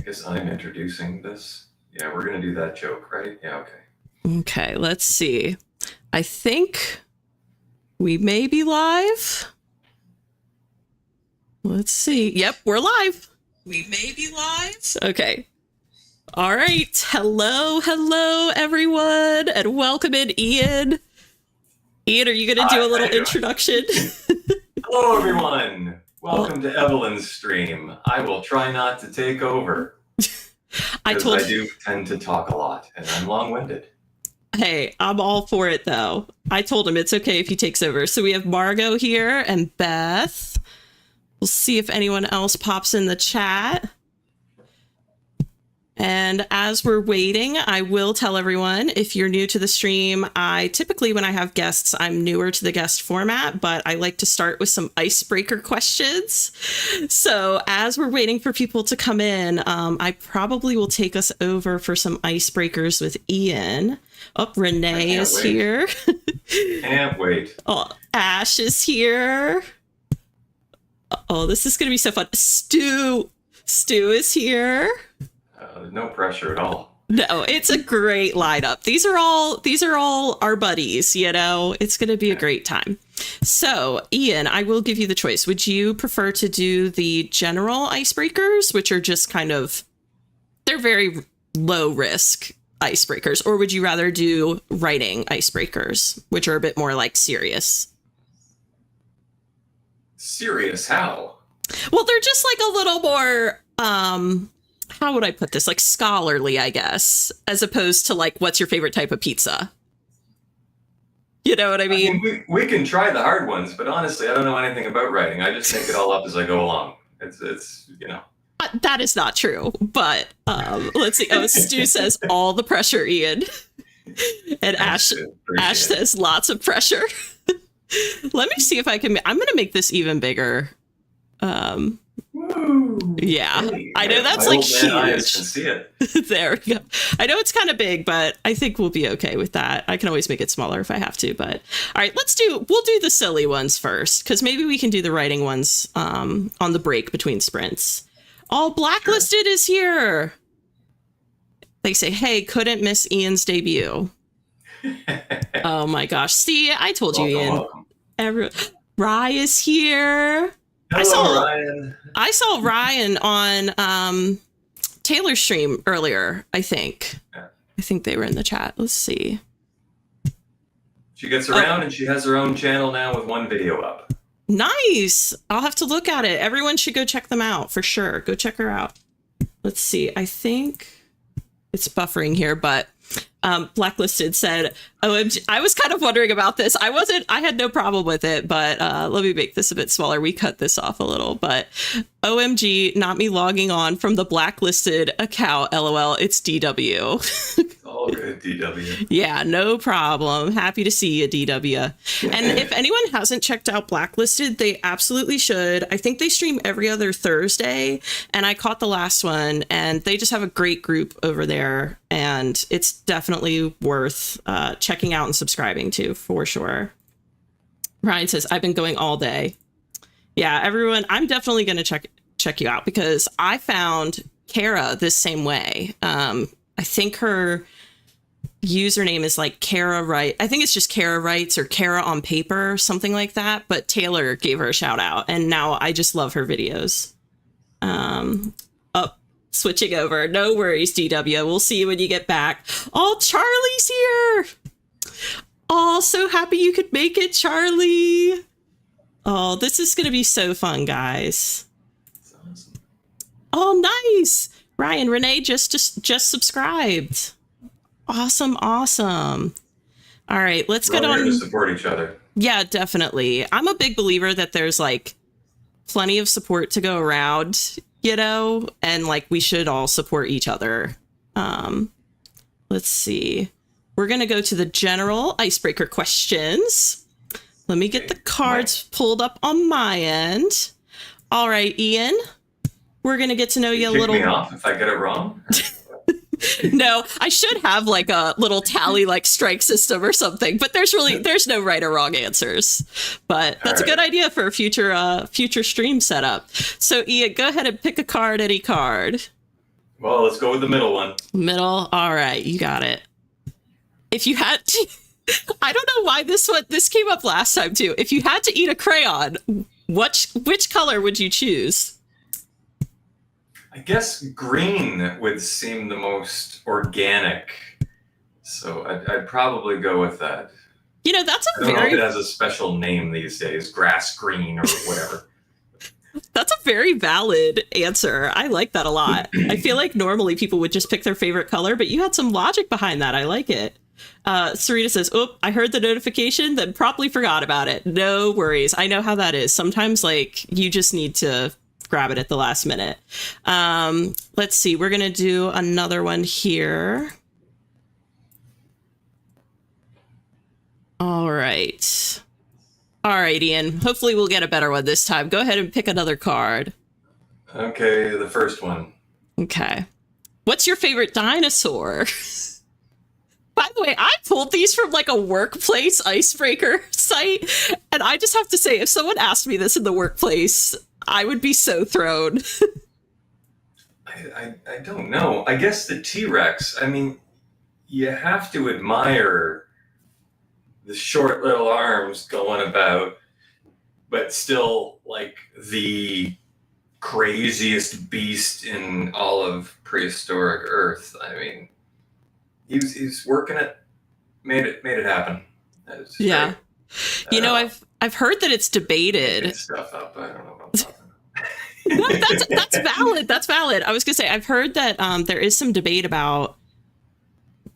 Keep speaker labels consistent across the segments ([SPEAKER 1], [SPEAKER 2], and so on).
[SPEAKER 1] I guess I'm introducing this. Yeah, we're going to do that joke, right? Yeah, okay.
[SPEAKER 2] Okay, let's see. I think we may be live. Let's see. Yep, we're live. We may be live. Okay. All right. Hello, everyone, and welcome in, Ian. Ian, are you going to do a little introduction?
[SPEAKER 1] Hello, everyone. Welcome to Evelyn's stream. I will try not to take over. I do tend to talk a lot, and I'm long-winded.
[SPEAKER 2] Hey, I'm all for it, though. I told him it's okay if he takes over. So we have Margot here and Beth. We'll see if anyone else pops in the chat. And as we're waiting, I will tell everyone, if you're new to the stream, I typically, when I have guests, I'm newer to the guest format, but I like to start with some icebreaker questions. So as we're waiting for people to come in, I probably will take us over for some icebreakers with Ian. Oh, Renee is here.
[SPEAKER 1] Can't wait.
[SPEAKER 2] Oh, Ash is here. Oh, this is going to be so fun. Stu is here.
[SPEAKER 1] No pressure at all.
[SPEAKER 2] No, it's a great lineup. These are all our buddies, you know. It's going to be a great time. So, Ian, I will give you the choice. Would you prefer to do the general icebreakers, which are just kind of, they're very low risk icebreakers, or would you rather do writing icebreakers, which are a bit more like serious?
[SPEAKER 1] Serious? How?
[SPEAKER 2] Well, they're just like a little more, how would I put this? Like scholarly, I guess, as opposed to like, what's your favorite type of pizza? You know what I mean?
[SPEAKER 1] We can try the hard ones, but honestly, I don't know anything about writing. I just make it all up as I go along. It's you know.
[SPEAKER 2] That is not true, but let's see. Oh, Stu says all the pressure, Ian. And Ash says lots of pressure. Let me see if I can. I'm going to make this even bigger. Yeah, I know that's like huge.
[SPEAKER 1] Eyes can see it.
[SPEAKER 2] There we go. I know it's kind of big, but I think we'll be okay with that. I can always make it smaller if I have to. But all right, we'll do the silly ones first, because maybe we can do the writing ones on the break between sprints. All Blacklisted is here. They say, hey, couldn't miss Ian's debut. Oh my gosh. See, I told you, Ian. Rye is here.
[SPEAKER 1] Hello, Ryan.
[SPEAKER 2] I saw Ryan on Taylor's stream earlier, I think.
[SPEAKER 1] Yeah.
[SPEAKER 2] I think they were in the chat. Let's see.
[SPEAKER 1] She gets around and she has her own channel now with one video up.
[SPEAKER 2] Nice. I'll have to look at it. Everyone should go check them out for sure. Go check her out. Let's see. I think it's buffering here, but Blacklisted said, OMG, I was kind of wondering about this. I had no problem with it, but let me make this a bit smaller. We cut this off a little, but OMG, not me logging on from the Blacklisted account. LOL, it's DW.
[SPEAKER 1] All good, DW.
[SPEAKER 2] Yeah, no problem. Happy to see you, DW. And if anyone hasn't checked out Blacklisted, they absolutely should. I think they stream every other Thursday, and I caught the last one, and they just have a great group over there, and it's definitely worth checking out and subscribing to, for sure. Ryan says, I've been going all day. Yeah, everyone, I'm definitely going to check you out, because I found Kara this same way. I think her username is like Kara Write. I think it's just Kara Writes or Kara on Paper, something like that. But Taylor gave her a shout out, and now I just love her videos. Switching over. No worries, DW. We'll see you when you get back. Oh, Charlie's here. Oh, so happy you could make it, Charlie. Oh, this is going to be so fun, guys.
[SPEAKER 1] That's awesome.
[SPEAKER 2] Oh, nice. Ryan, Renee just subscribed. Awesome. All right, let's get on.
[SPEAKER 1] To support each other.
[SPEAKER 2] Yeah, definitely. I'm a big believer that there's like plenty of support to go around, you know, and like we should all support each other. Let's see. We're going to go to the general icebreaker questions. Let me get the cards pulled up on my end. All right, Ian, we're going to get to know you a little.
[SPEAKER 1] Kick me off if I get it wrong.
[SPEAKER 2] No, I should have like a little tally like strike system or something, but there's no right or wrong answers. But that's a good idea for a future stream setup. So Ian, go ahead and pick a card, any card.
[SPEAKER 1] Well, let's go with the middle one.
[SPEAKER 2] Middle. All right, you got it. If you had to, I don't know why this came up last time too. If you had to eat a crayon, which color would you choose?
[SPEAKER 1] I guess green would seem the most organic, so I'd probably go with that.
[SPEAKER 2] You know, that's
[SPEAKER 1] I don't know if it has a special name these days, grass green or whatever.
[SPEAKER 2] That's a very valid answer. I like that a lot. I feel like normally people would just pick their favorite color, but you had some logic behind that. I like it. Sarita says, "Oh, I heard the notification, then promptly forgot about it." No worries. I know how that is. Sometimes, like, you just need to grab it at the last minute. Let's see. We're going to do another one here. All right. All right, Ian. Hopefully we'll get a better one this time. Go ahead and pick another card.
[SPEAKER 1] Okay, the first one.
[SPEAKER 2] Okay. What's your favorite dinosaur? By the way, I pulled these from like a workplace icebreaker site. And I just have to say, if someone asked me this in the workplace, I would be so thrown.
[SPEAKER 1] I don't know. I guess the T-Rex, I mean, you have to admire the short little arms going about, but still like the craziest beast in all of prehistoric Earth. I mean, he's working it, made it happen.
[SPEAKER 2] Yeah. You know, I've heard that it's debated.
[SPEAKER 1] Stuff up. I don't know about that.
[SPEAKER 2] No, that's valid. That's valid. I was gonna say I've heard that there is some debate about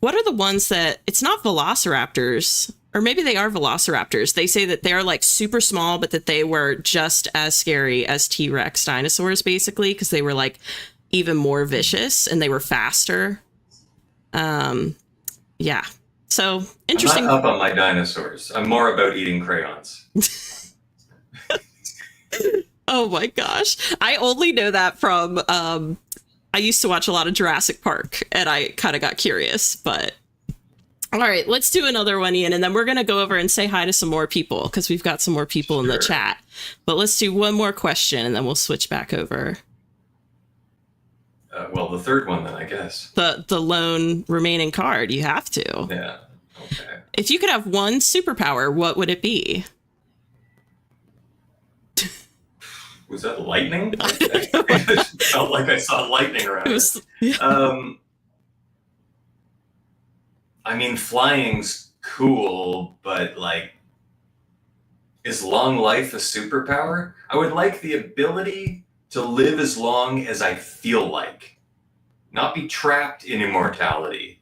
[SPEAKER 2] what are the ones that it's not velociraptors, or maybe they are velociraptors. They say that they're like super small, but that they were just as scary as T-Rex dinosaurs, basically, because they were like even more vicious and they were faster. Yeah. So interesting.
[SPEAKER 1] I'm not up on my dinosaurs. I'm more about eating crayons.
[SPEAKER 2] Oh my gosh. I only know that from I used to watch a lot of Jurassic Park and I kind of got curious, but all right, let's do another one, Ian, and then we're going to go over and say hi to some more people because we've got some more people in the chat. But let's do one more question and then we'll switch back over.
[SPEAKER 1] Well, the third one then, I guess.
[SPEAKER 2] The lone remaining card, you have to.
[SPEAKER 1] Yeah. Okay.
[SPEAKER 2] If you could have one superpower, what would it be?
[SPEAKER 1] Was that lightning? I felt like I saw lightning around. I mean, flying's cool, but like, is long life a superpower? I would like the ability to live as long as I feel like. Not be trapped in immortality,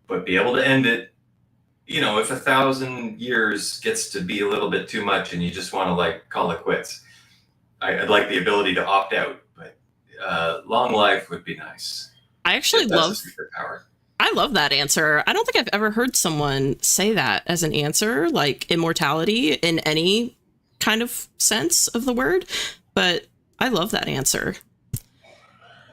[SPEAKER 1] but be able to end it. You know, if 1,000 years gets to be a little bit too much and you just want to like call it quits. I'd like the ability to opt out, but long life would be nice.
[SPEAKER 2] I actually love that answer. I don't think I've ever heard someone say that as an answer, like immortality in any kind of sense of the word, but I love that answer.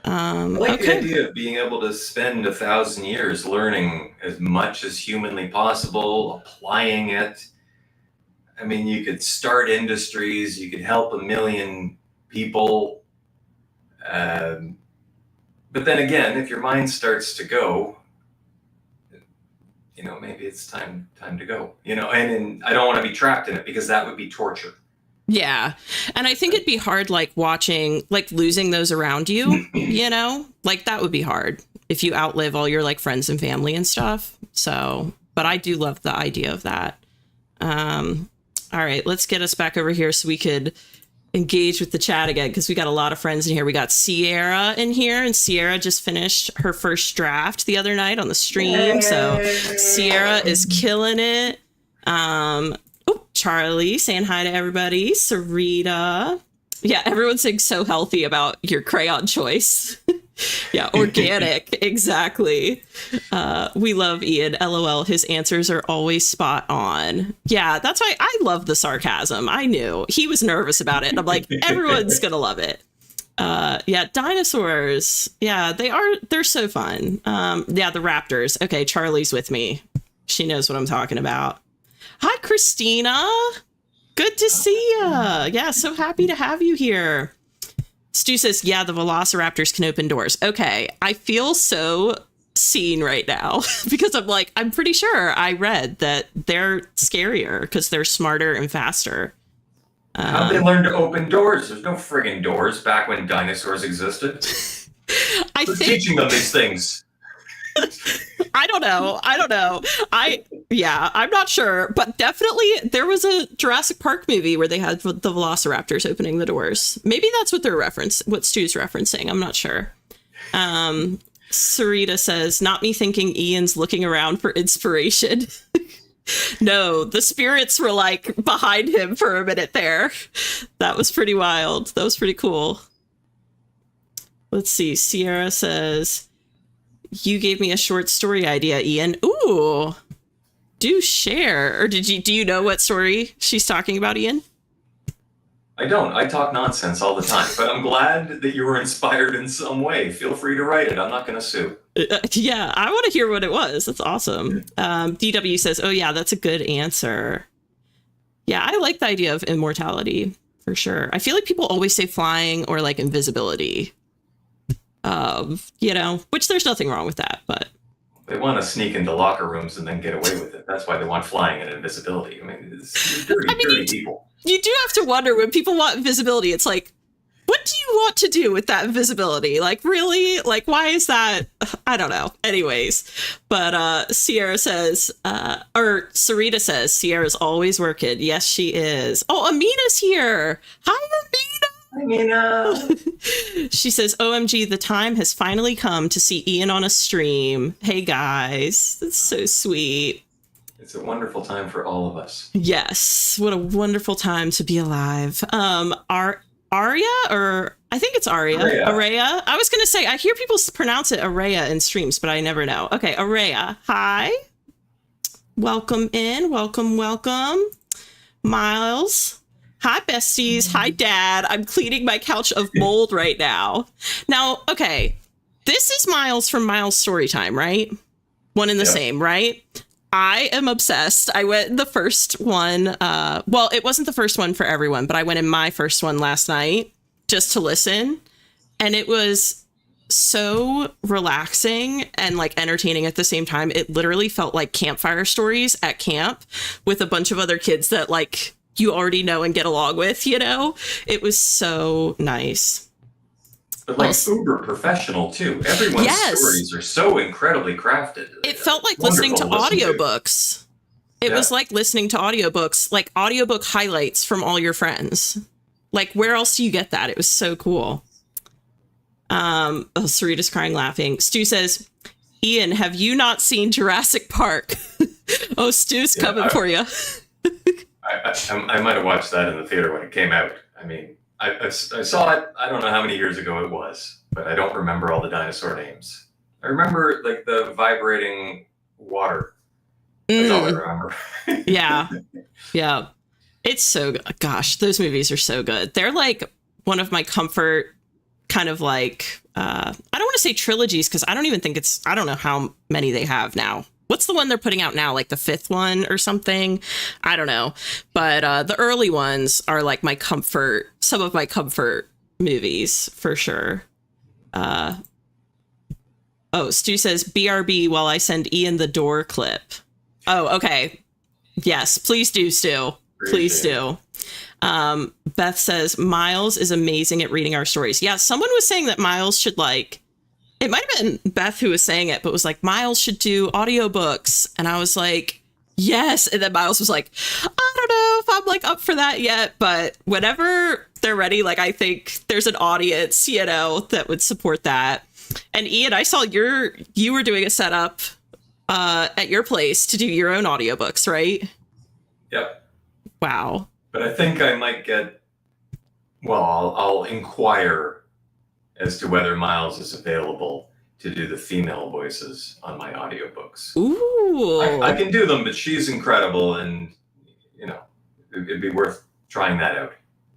[SPEAKER 1] I like the idea of being able to spend 1,000 years learning as much as humanly possible, applying it. I mean, you could start industries, you could help 1 million people. But then again, if your mind starts to go, you know, maybe it's time to go, you know, and I don't want to be trapped in it because that would be torture.
[SPEAKER 2] Yeah. And I think it'd be hard, like watching, like losing those around you, you know, like that would be hard if you outlive all your like friends and family and stuff. So, but I do love the idea of that. All right, let's get us back over here so we could engage with the chat again, because we got a lot of friends in here. We got Sierra in here, and Sierra just finished her first draft the other night on the stream. So Sierra is killing it. Charlie saying hi to everybody. Sarita. Yeah, everyone's saying so healthy about your crayon choice. Yeah, organic. Exactly. We love Ian. LOL. His answers are always spot on. Yeah, that's why I love the sarcasm. I knew he was nervous about it. And I'm like, everyone's going to love it. Yeah, dinosaurs. Yeah, they're so fun. Yeah, the raptors. Okay, Charlie's with me. She knows what I'm talking about. Hi, Christina. Good to see ya. Yeah, so happy to have you here. Stu says, yeah, the velociraptors can open doors. Okay, I feel so seen right now because I'm like, I'm pretty sure I read that they're scarier because they're smarter and faster.
[SPEAKER 1] How'd they learn to open doors? There's no friggin' doors back when dinosaurs existed. Who's teaching them these things?
[SPEAKER 2] I don't know. I'm not sure, but definitely there was a Jurassic Park movie where they had the velociraptors opening the doors. Maybe that's what what Stu's referencing. I'm not sure. Sarita says, not me thinking Ian's looking around for inspiration. No, the spirits were like behind him for a minute there. That was pretty wild. That was pretty cool. Let's see. Sierra says, you gave me a short story idea, Ian. Ooh, do share. Or do you know what story she's talking about, Ian?
[SPEAKER 1] I don't. I talk nonsense all the time, but I'm glad that you were inspired in some way. Feel free to write it. I'm not going to sue.
[SPEAKER 2] Yeah, I want to hear what it was. That's awesome. DW says, oh, yeah, that's a good answer. Yeah, I like the idea of immortality for sure. I feel like people always say flying or like invisibility, which there's nothing wrong with that. But
[SPEAKER 1] they want to sneak into locker rooms and then get away with it. That's why they want flying and invisibility. I mean, it's dirty people. You
[SPEAKER 2] do have to wonder when people want invisibility. It's like, what do you want to do with that invisibility? Like, really? Like, why is that? I don't know. Anyways, but Sierra says, or Sarita says, Sierra's always working. Yes, she is. Oh, Amina's here. Hi, Amina. She says, OMG, the time has finally come to see Ian on a stream. Hey, guys. That's so sweet.
[SPEAKER 1] It's a wonderful time for all of us.
[SPEAKER 2] Yes. What a wonderful time to be alive. Aria, or I think it's Aria. Araya. I was going to say, I hear people pronounce it Araya in streams, but I never know. Okay, Araya. Hi. Welcome in. Welcome. Miles. Hi, besties. Hi, Dad. I'm cleaning my couch of mold right now. Now, okay, this is Miles from Miles Storytime, right? One and the same, right? I am obsessed. I went in the first one. Well, it wasn't the first one for everyone, but I went in my first one last night just to listen. And it was so relaxing and like entertaining at the same time. It literally felt like campfire stories at camp with a bunch of other kids that like you already know and get along with, It was so nice.
[SPEAKER 1] But like uber professional too. Everyone's stories are so incredibly crafted.
[SPEAKER 2] It felt like listening to audiobooks. It was like listening to audiobooks, like audiobook highlights from all your friends. Like, where else do you get that? It was so cool. Sarita's crying laughing. Stu says, Ian, have you not seen Jurassic Park? Oh, Stu's coming for you.
[SPEAKER 1] I might have watched that in the theater when it came out. I mean, I saw it, I don't know how many years ago it was, but I don't remember all the dinosaur names. I remember like the vibrating water. That's all I remember. Yeah. It's so good. Gosh, those movies are so good. They're like one of my comfort kind of like, I don't want to say trilogies because I don't know how many they have now. What's the one they're putting out now? Like the fifth one or something? I don't know. But the early ones are like some of my comfort movies for sure. Stu says BRB while I send Ian the door clip. Oh, okay. Yes, please do, Stu. Please do. Beth says Miles is amazing at reading our stories. Yeah, someone was saying that Miles should it might have been Beth who was saying it, but was like, Miles should do audiobooks. And I was like, yes. And then Miles was like, I don't know if I'm like up for that yet, but whenever they're ready, like, I think there's an audience, that would support that. And Ian, I saw you were doing a setup at your place to do your own audiobooks, right? Yep.
[SPEAKER 2] Wow.
[SPEAKER 1] But I think I might I'll inquire as to whether Miles is available to do the female voices on my audiobooks.
[SPEAKER 2] Ooh.
[SPEAKER 1] I can do them, but she's incredible, and it'd be worth trying that out.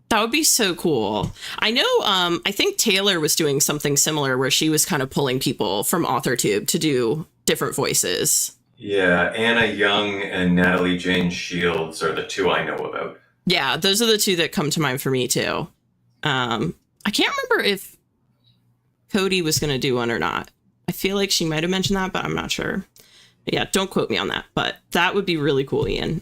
[SPEAKER 2] That would be so cool. I know, I think Taylor was doing something similar where she was kind of pulling people from authortube to do different voices.
[SPEAKER 1] Yeah, Anna Young and Natalie Jane Shields are the two I know about.
[SPEAKER 2] Yeah, those are the two that come to mind for me too. I can't remember if Cody was going to do one or not. I feel like she might have mentioned that, but I'm not sure. Yeah, don't quote me on that, but that would be really cool, Ian.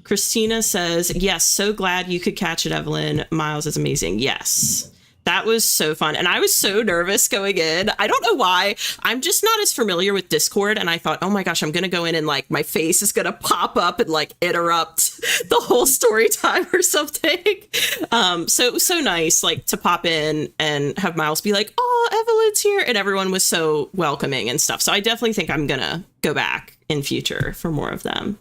[SPEAKER 2] Christina says, yes, so glad you could catch it, Evelyn. Miles is amazing. Yes, that was so fun. And I was so nervous going in. I don't know why. I'm just not as familiar with Discord. And I thought, oh my gosh, I'm going to go in and like my face is going to pop up and like interrupt the whole story time or something. So it was so nice like to pop in and have Miles be like, oh, Evelyn's here. And everyone was so welcoming and stuff. So I definitely think I'm going to go back in future for more of them.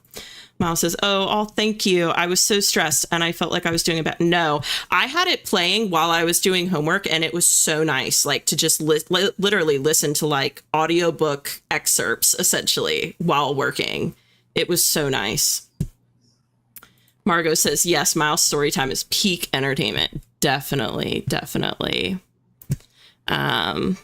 [SPEAKER 2] Miles says, oh, thank you. I was so stressed and I felt like I was doing a bad. No, I had it playing while I was doing homework and it was so nice, like to just literally listen to like audiobook excerpts essentially while working. It was so nice. Margot says, yes, Miles' story time is peak entertainment. Definitely. And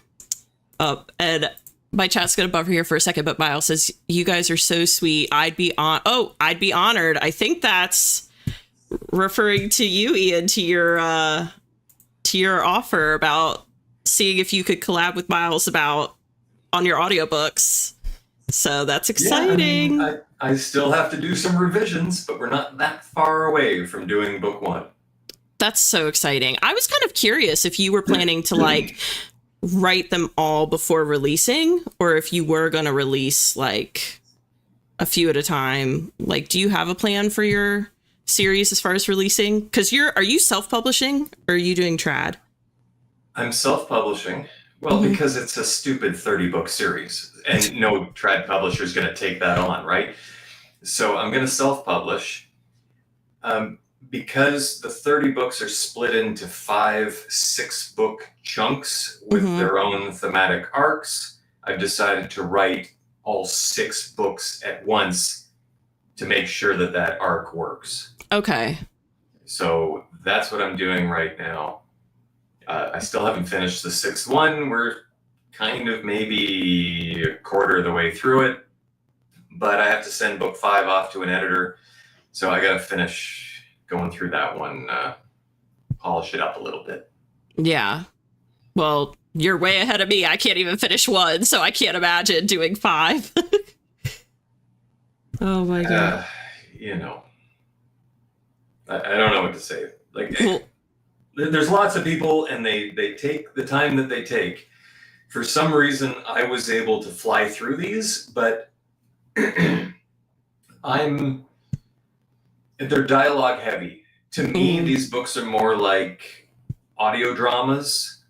[SPEAKER 2] my chat's going to buffer here for a second, but Miles says, you guys are so sweet. I'd be honored. I think that's referring to you, Ian, to your offer about seeing if you could collab with Miles on your audiobooks. So that's exciting.
[SPEAKER 1] Yeah, I still have to do some revisions, but we're not that far away from doing book 1.
[SPEAKER 2] That's so exciting. I was kind of curious if you were planning to like write them all before releasing, or if you were going to release like a few at a time. Like, do you have a plan for your series as far as releasing? Because are you self-publishing or are you doing trad?
[SPEAKER 1] I'm self-publishing. Well, because it's a stupid 30-book series and no trad publisher is going to take that on, right? So I'm going to self-publish. Because the 30 books are split into 5 6-book chunks with their own thematic arcs, I've decided to write all 6 books at once to make sure that arc works.
[SPEAKER 2] Okay.
[SPEAKER 1] So that's what I'm doing right now. I still haven't finished the 6th one. We're kind of maybe a quarter of the way through it, but I have to send book 5 off to an editor. So I got to finish going through that one, polish it up a little bit. Yeah.
[SPEAKER 2] Well, you're way ahead of me. I can't even finish 1, so I can't imagine doing 5. Oh my God.
[SPEAKER 1] I don't know what to say. Like, there's lots of people and they take the time that they take. For some reason, I was able to fly through these, but they're dialogue heavy. To me, these books are more like audio dramas.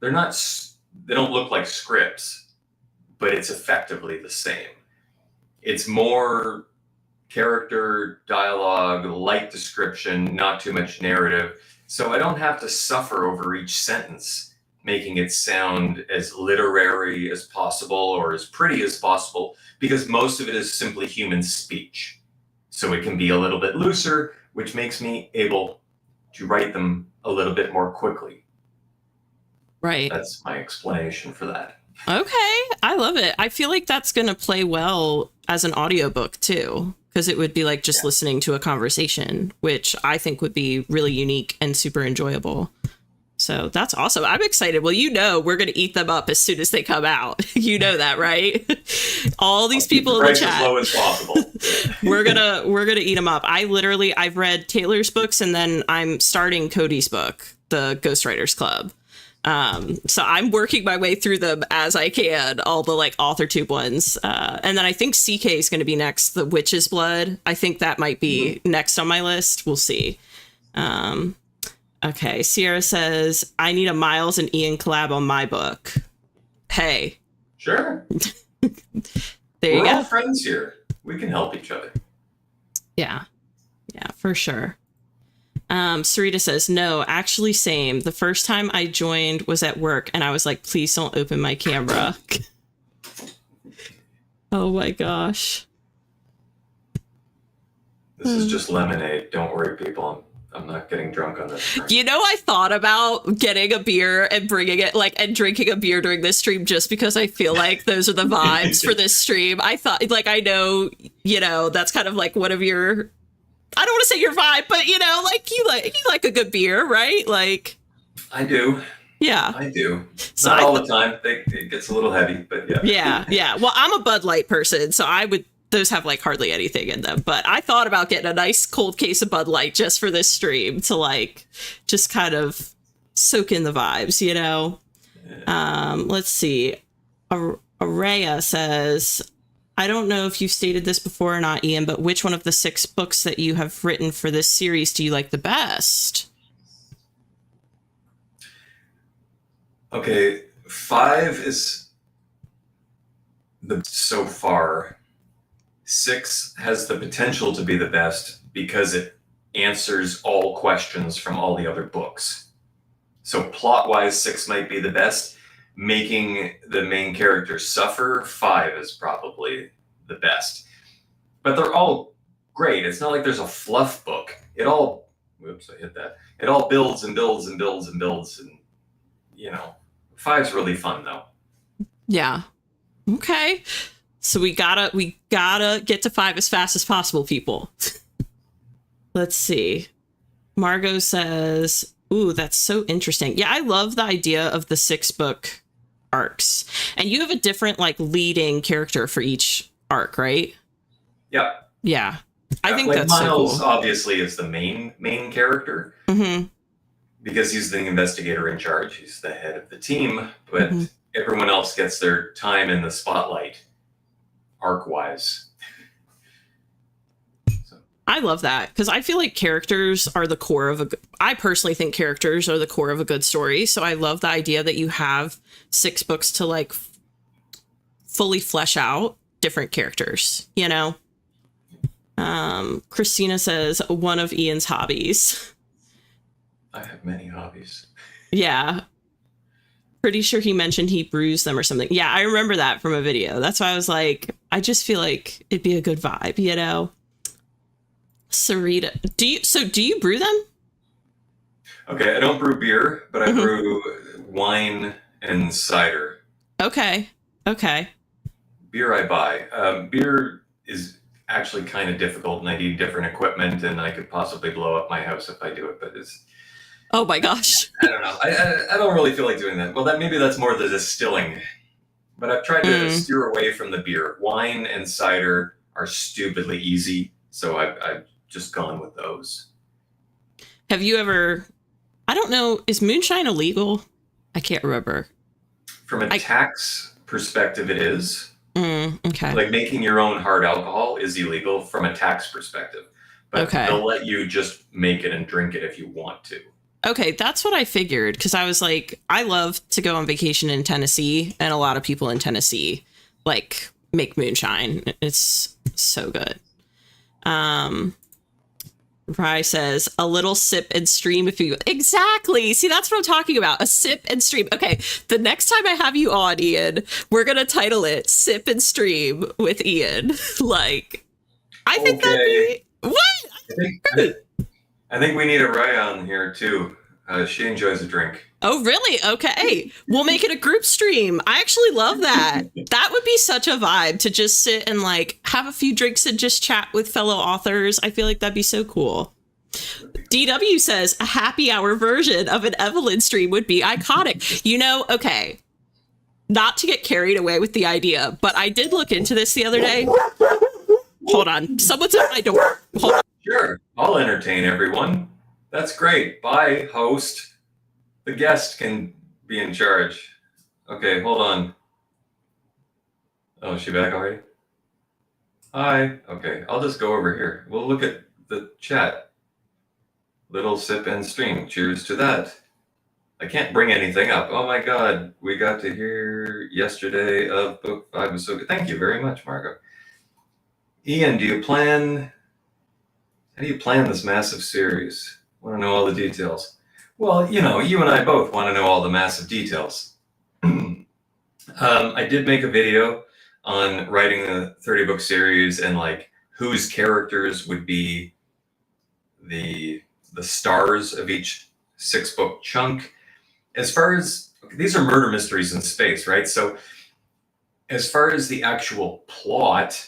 [SPEAKER 1] They don't look like scripts, but it's effectively the same. It's more character dialogue, light description, not too much narrative. So I don't have to suffer over each sentence, making it sound as literary as possible or as pretty as possible, because most of it is simply human speech. So it can be a little bit looser, which makes me able to write them a little bit more quickly.
[SPEAKER 2] Right.
[SPEAKER 1] That's my explanation for that.
[SPEAKER 2] Okay. I love it. I feel like that's going to play well as an audiobook too, because it would be like just listening to a conversation, which I think would be really unique and super enjoyable. So that's awesome. I'm excited. Well, we're going to eat them up as soon as they come out. You know that, right? All these people in the chat.
[SPEAKER 1] As low as possible.
[SPEAKER 2] we're gonna eat them up. I've read Taylor's books and then I'm starting Cody's book, the Ghostwriters Club. So I'm working my way through them as I can, all the like authortube ones. And then I think CK is going to be next, The Witch's Blood. I think that might be next on my list. We'll see. Okay, Sierra says, I need a Miles and Ian collab on my book. Hey.
[SPEAKER 1] Sure.
[SPEAKER 2] There you go.
[SPEAKER 1] We're all friends here. We can help each other.
[SPEAKER 2] Yeah. Yeah, for sure. Sarita says, no, actually same. The first time I joined was at work and I was like, please don't open my camera. Oh my gosh.
[SPEAKER 1] This is just lemonade. Don't worry, people. I'm not getting drunk on this stream.
[SPEAKER 2] I thought about getting a beer and bringing it and drinking a beer during this stream just because I feel like those are the vibes for this stream. I thought I know, that's kind of like one of your, I don't want to say your vibe, but you like a good beer, right? Like,
[SPEAKER 1] I do.
[SPEAKER 2] Yeah.
[SPEAKER 1] I do.
[SPEAKER 2] So
[SPEAKER 1] Not all the time. It gets a little heavy, but yeah.
[SPEAKER 2] yeah. Well, I'm a Bud Light person, so those have like hardly anything in them. But I thought about getting a nice cold case of Bud Light just for this stream to like just kind of soak in the vibes, you know? Let's see. Araya says, I don't know if you've stated this before or not, Ian, but which one of the 6 books that you have written for this series do you like the best?
[SPEAKER 1] Okay, 5 is the so far. 6 has the potential to be the best because it answers all questions from all the other books. So plot-wise, 6 might be the best. Making the main character suffer, 5 is probably the best. But they're all great. It's not like there's a fluff book. It all, whoops, I hit that. It all builds and builds and builds and builds, and you know, 5's really fun though.
[SPEAKER 2] Yeah. Okay. So we gotta get to 5 as fast as possible, people. Let's see. Margot says, ooh, that's so interesting. Yeah, I love the idea of the 6-book arcs. And you have a different like leading character for each arc, right?
[SPEAKER 1] Yeah.
[SPEAKER 2] Yeah. I think
[SPEAKER 1] like
[SPEAKER 2] that's
[SPEAKER 1] Miles
[SPEAKER 2] so cool.
[SPEAKER 1] obviously is the main character.
[SPEAKER 2] Mm-hmm.
[SPEAKER 1] Because he's the investigator in charge. He's the head of the team, but everyone else gets their time in the spotlight, arc-wise. So.
[SPEAKER 2] I love that because I feel like characters are the core of I personally think characters are the core of a good story. So I love the idea that you have 6 books to like fully flesh out different characters, you know? Christina says one of Ian's hobbies.
[SPEAKER 1] I have many hobbies.
[SPEAKER 2] Yeah. Pretty sure he mentioned he bruised them or something. Yeah, I remember that from a video. That's why I was like, I just feel like it'd be a good vibe, you know? Sarita, do you brew them?
[SPEAKER 1] Okay, I don't brew beer, but I brew wine and cider.
[SPEAKER 2] Okay.
[SPEAKER 1] Beer I buy. Beer is actually kind of difficult, and I need different equipment, and I could possibly blow up my house if I do it, but it's...
[SPEAKER 2] Oh my gosh.
[SPEAKER 1] I don't know. I don't really feel like doing that. Well, maybe that's more the distilling. But I've tried to steer away from the beer. Wine and cider are stupidly easy, so I've just gone with those.
[SPEAKER 2] Have you ever... I don't know, is moonshine illegal? I can't remember.
[SPEAKER 1] From a tax perspective, it is.
[SPEAKER 2] Okay.
[SPEAKER 1] Like making your own hard alcohol is illegal from a tax perspective. But they'll let you just make it and drink it if you want to.
[SPEAKER 2] Okay, that's what I figured, because I was like, I love to go on vacation in Tennessee, and a lot of people in Tennessee like make moonshine. It's so good. Rye says a little sip and stream if you... Exactly. See, that's what I'm talking about. A sip and stream. Okay, the next time I have you on, Ian, we're gonna title it "Sip and Stream" with Ian. Like, I think that'd be... What?
[SPEAKER 1] I think we need a Rye on here too. She enjoys a drink.
[SPEAKER 2] Oh, really? Okay. We'll make it a group stream. I actually love that. That would be such a vibe to just sit and like have a few drinks and just chat with fellow authors. I feel like that'd be so cool. DW says a happy hour version of an Evelyn stream would be iconic. You know, okay. Not to get carried away with the idea, but I did look into this the other day. Hold on. Someone's at my door. Hold on.
[SPEAKER 1] Sure. I'll entertain everyone. That's great. Bye, host. The guest can be in charge. Okay, hold on. Oh, is she back already? Hi. Okay, I'll just go over here. We'll look at the chat. Little sip and stream. Cheers to that. I can't bring anything up. Oh my God. We got to hear yesterday of book 5 was so good. Thank you very much, Margot. Ian, how do you plan this massive series? Want to know all the details? Well, you know, you and I both want to know all the massive details. I did make a video on writing a 30-book series and like whose characters would be the stars of each 6-book chunk. As far as these are murder mysteries in space, right? So as far as the actual plot,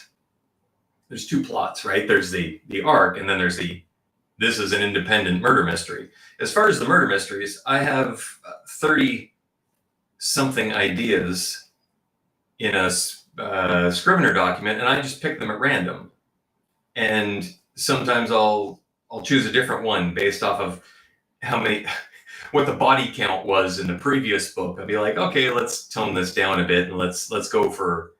[SPEAKER 1] there's 2 plots, right? There's the arc, and then there's the this is an independent murder mystery. As far as the murder mysteries, I have 30 something ideas in a Scrivener document, and I just pick them at random. And sometimes I'll choose a different one based off of what the body count was in the previous book. I'll be like, okay, let's tone this down a bit, and let's go for,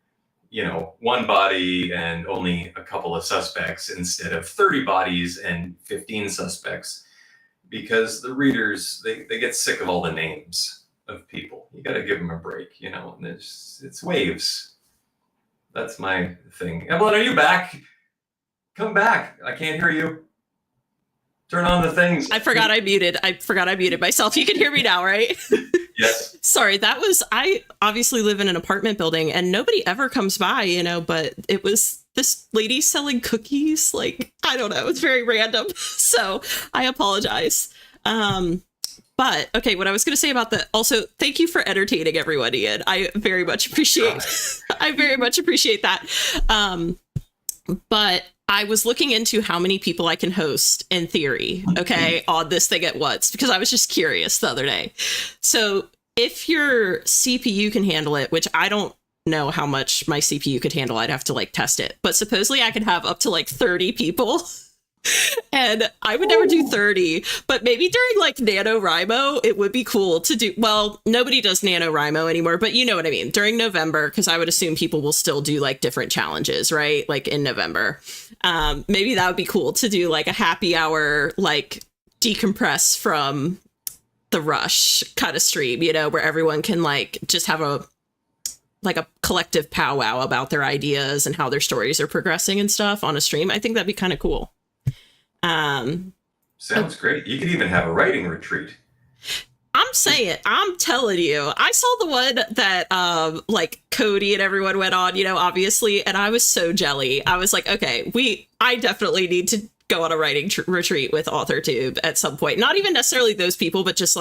[SPEAKER 1] one body and only a couple of suspects instead of 30 bodies and 15 suspects, because the readers, they get sick of all the names of people. You got to give them a break, and it's waves. That's my thing. Evelyn, are you back? Come back. I can't hear you. Turn on the things.
[SPEAKER 2] I forgot I muted myself. You can hear me now, right?
[SPEAKER 1] Yes.
[SPEAKER 2] Sorry, I obviously live in an apartment building and nobody ever comes by, but it was this lady selling cookies. Like, I don't know. It's very random. So I apologize. But okay, what I was going to say about also, thank you for entertaining everyone, Ian. I very much appreciate that. But I was looking into how many people I can host in theory, on this thing at once, because I was just curious the other day. So if your CPU can handle it, which I don't know how much my CPU could handle, I'd have to test it. But supposedly I could have up to 30 people. And I would never do 30, but maybe during NaNoWriMo, it would be cool to do. Well, nobody does NaNoWriMo anymore, but you know what I mean. During November, because I would assume people will still do different challenges, right? In November. Maybe that would be cool to do a happy hour, decompress from the rush kind of stream, where everyone can just have a collective powwow about their ideas and how their stories are progressing and stuff on a stream. I think that'd be kind of cool.
[SPEAKER 1] Sounds great. You could even have a writing retreat.
[SPEAKER 2] I'm telling you, I saw the one that Cody and everyone went on, obviously, and I was so jelly. I was like, okay, I definitely need to go on a writing retreat with AuthorTube at some point. Not even necessarily those people, but just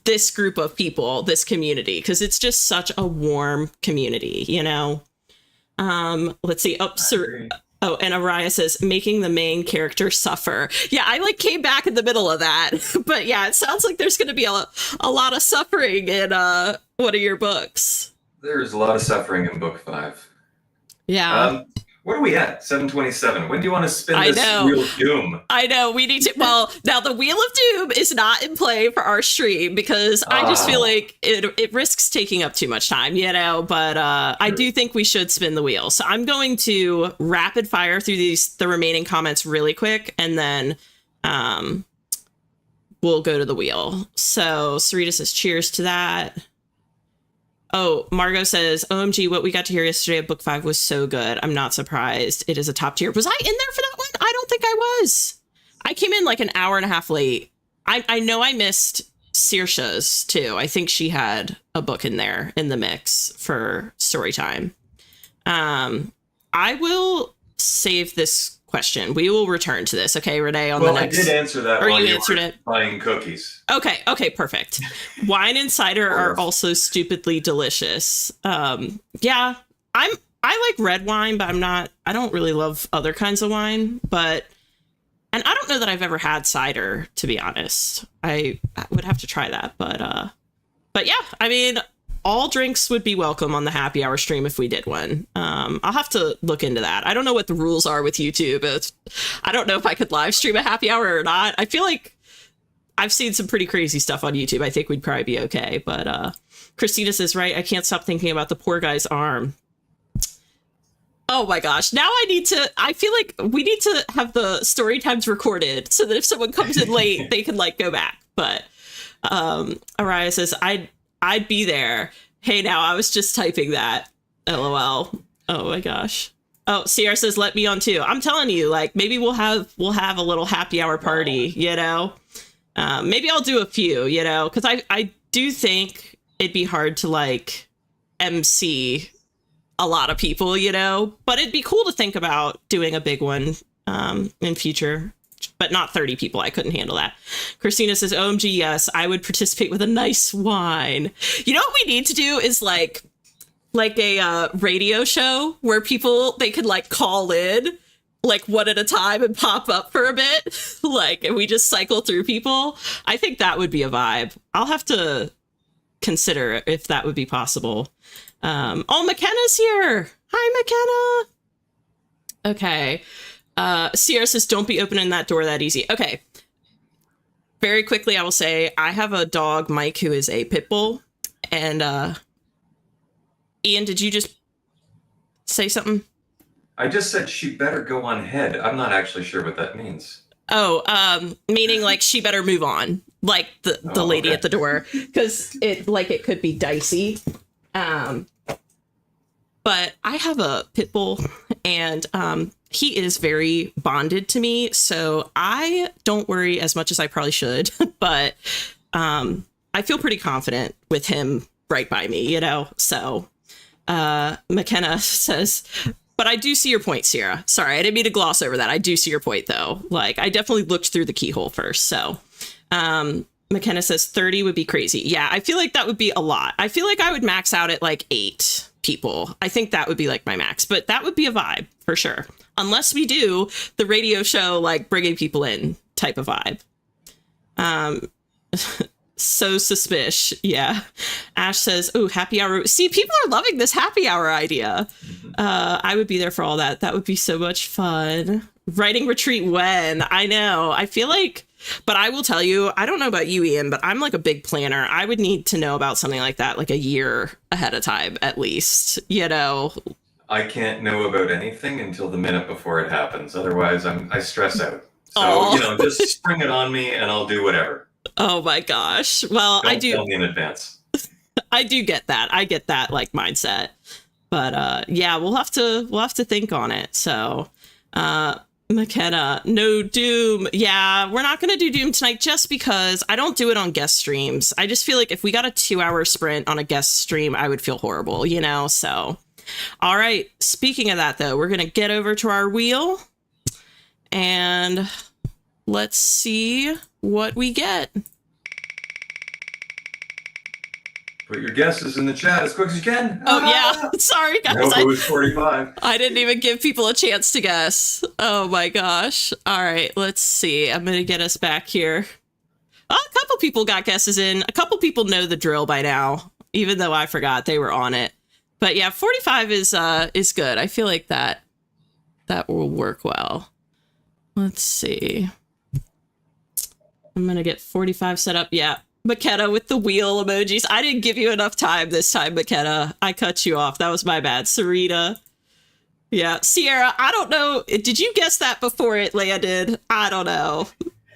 [SPEAKER 2] this group of people, this community, because it's just such a warm community, Let's see. Oh, and Araya says, making the main character suffer. Yeah, I came back in the middle of that. But yeah, it sounds like there's going to be a lot of suffering in one of your books.
[SPEAKER 1] There's a lot of suffering in book 5.
[SPEAKER 2] Yeah.
[SPEAKER 1] What are we at? 7:27. When do you want to spin this Wheel of Doom?
[SPEAKER 2] I know. We need to. Well, now the Wheel of Doom is not in play for our stream because I just feel like it risks taking up too much time, but I do think we should spin the wheel. So I'm going to rapid fire through the remaining comments really quick, and then we'll go to the wheel. So Sarita says, cheers to that. Oh, Margot says, OMG, what we got to hear yesterday at book 5 was so good. I'm not surprised. It is a top tier. Was I in there for that one? I don't think I was. I came in an hour and a half late. I know I missed Saoirse's too. I think she had a book in there in the mix for story time. I will save this question. We will return to this, okay, Renee, on the next.
[SPEAKER 1] I did answer that
[SPEAKER 2] or
[SPEAKER 1] while
[SPEAKER 2] you answered it.
[SPEAKER 1] Buying cookies.
[SPEAKER 2] Okay, perfect. Wine and cider are also stupidly delicious. Yeah, I like red wine, but I don't really love other kinds of wine, and I don't know that I've ever had cider, to be honest. I would have to try that, but yeah, I mean, all drinks would be welcome on the happy hour stream if we did one. I'll have to look into that. I don't know what the rules are with YouTube. I don't know if I could live stream a happy hour or not. I feel like I've seen some pretty crazy stuff on YouTube. I think we'd probably be okay. But Christina says, right, I can't stop thinking about the poor guy's arm. Oh my gosh. Now I feel like we need to have the story times recorded so that if someone comes in late, they can go back. But Araya says, I'd be there. Hey, now I was just typing that. LOL. Oh my gosh. Oh, Sierra says, let me on too. I'm telling you, maybe we'll have a little happy hour party, maybe I'll do a few, because I do think it'd be hard to MC a lot of people, but it'd be cool to think about doing a big one in future. But not 30 people. I couldn't handle that. Christina says, OMG, yes, I would participate with a nice wine. You know what we need to do is a radio show where people, they could call in like one at a time and pop up for a bit, like, and we just cycle through people. I think that would be a vibe. I'll have to consider if that would be possible. Oh, McKenna's here. Hi, McKenna. Okay. Sierra says, don't be opening that door that easy. Okay. Very quickly, I will say I have a dog, Mike, who is a pit bull. And Ian, did you just say something?
[SPEAKER 1] I just said she better go on ahead. I'm not actually sure what that means.
[SPEAKER 2] Oh, meaning like she better move on, like the lady at the door, because it could be dicey. But I have a pit bull, and he is very bonded to me, so I don't worry as much as I probably should. But I feel pretty confident with him right by me, you know. So McKenna says, but I do see your point, Sierra. Sorry, I didn't mean to gloss over that. I do see your point, though. Like, I definitely looked through the keyhole first. So McKenna says 30 would be crazy. Yeah, I feel like that would be a lot. I feel like I would max out at like 8 people. I think that would be like my max, but that would be a vibe for sure. Unless we do the radio show, like bringing people in type of vibe. So suspicious. Yeah. Ash says, oh, happy hour. See, people are loving this happy hour idea. I would be there for all that. That would be so much fun. Writing retreat when? I know. I feel like, but I will tell you, I don't know about you, Ian, but I'm like a big planner. I would need to know about something like that like a year ahead of time, at least, you know.
[SPEAKER 1] I can't know about anything until the minute before it happens. Otherwise, I stress out. So, you know, just spring it on me and I'll do whatever.
[SPEAKER 2] Oh my gosh. Well,
[SPEAKER 1] Don't tell me in advance.
[SPEAKER 2] I do get that. I get that like mindset. But yeah, we'll have to think on it. So McKenna, no Doom. Yeah, we're not gonna do Doom tonight just because I don't do it on guest streams. I just feel like if we got a 2-hour sprint on a guest stream, I would feel horrible, you know? So all right. Speaking of that though, we're gonna get over to our wheel and let's see what we get.
[SPEAKER 1] Put your guesses in the chat as quick as you can.
[SPEAKER 2] Oh, yeah. Sorry, guys.
[SPEAKER 1] No, it was 45.
[SPEAKER 2] I didn't even give people a chance to guess. Oh, my gosh. All right, let's see. I'm going to get us back here. Oh, a couple people got guesses in. A couple people know the drill by now, even though I forgot they were on it. But yeah, 45 is good. I feel like that will work well. Let's see. I'm going to get 45 set up. Yeah. McKenna with the wheel emojis. I didn't give you enough time this time, McKenna. I cut you off. That was my bad. Sarita. Yeah. Sierra, I don't know. Did you guess that before it landed? I don't know.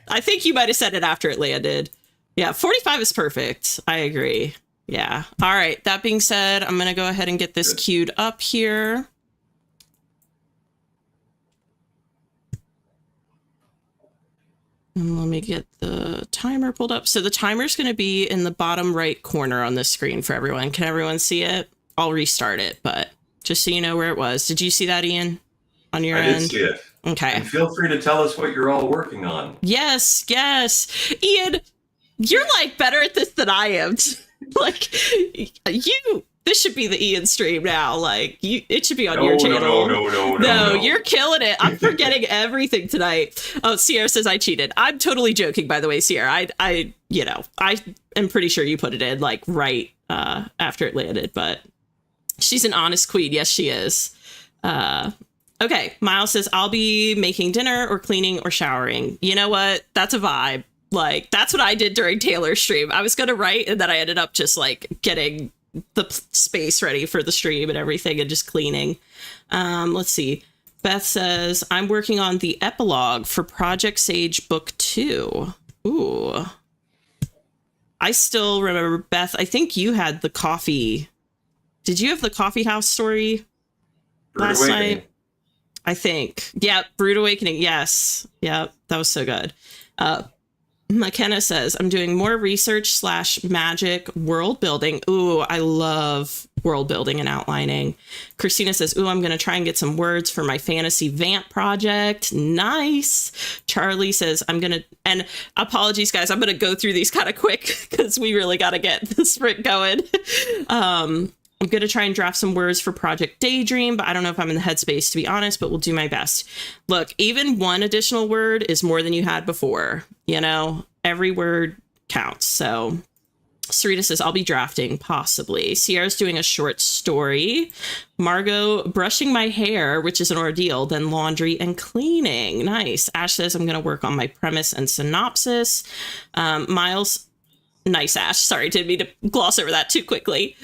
[SPEAKER 2] I think you might have said it after it landed. Yeah. 45 is perfect. I agree. Yeah. All right. That being said, I'm going to go ahead and get this queued up here. And let me get the timer pulled up. So the timer's going to be in the bottom right corner on the screen for everyone. Can everyone see it? I'll restart it, but just so you know where it was. Did you see that, Ian, on your end?
[SPEAKER 1] I did see it.
[SPEAKER 2] Okay.
[SPEAKER 1] And feel free to tell us what you're all working on.
[SPEAKER 2] Yes, yes. Ian, you're like better at this than I am. Like this should be the Ian stream now. Like it should be on your channel. No, you're killing it. I'm forgetting everything tonight. Oh, Sierra says I cheated. I'm totally joking, by the way, Sierra. I am pretty sure you put it in like right after it landed, but she's an honest queen. Yes, she is. Okay. Miles says I'll be making dinner or cleaning or showering. You know what? That's a vibe. Like that's what I did during Taylor's stream. I was going to write and then I ended up just like getting the space ready for the stream and everything and just cleaning. Let's see. Beth says, I'm working on the epilogue for Project Sage Book 2. Ooh. I still remember, Beth, I think you had the coffee. Did you have the coffee house story last night? I think. Yeah, Brood Awakening. Yes. Yeah, that was so good. McKenna says, I'm doing more research / magic world building. Ooh, I love world building and outlining. Christina says, ooh, I'm going to try and get some words for my fantasy vamp project. Nice. Charlie says, and apologies, guys, I'm going to go through these kind of quick because we really got to get the sprint going. I'm going to try and draft some words for Project Daydream, but I don't know if I'm in the headspace, to be honest, but we'll do my best. Look, even one additional word is more than you had before. You know, every word counts. So Sarita says, I'll be drafting, possibly. Sierra's doing a short story. Margot, brushing my hair, which is an ordeal, then laundry and cleaning. Nice. Ash says, I'm going to work on my premise and synopsis. Miles, nice, Ash. Sorry, didn't mean to gloss over that too quickly.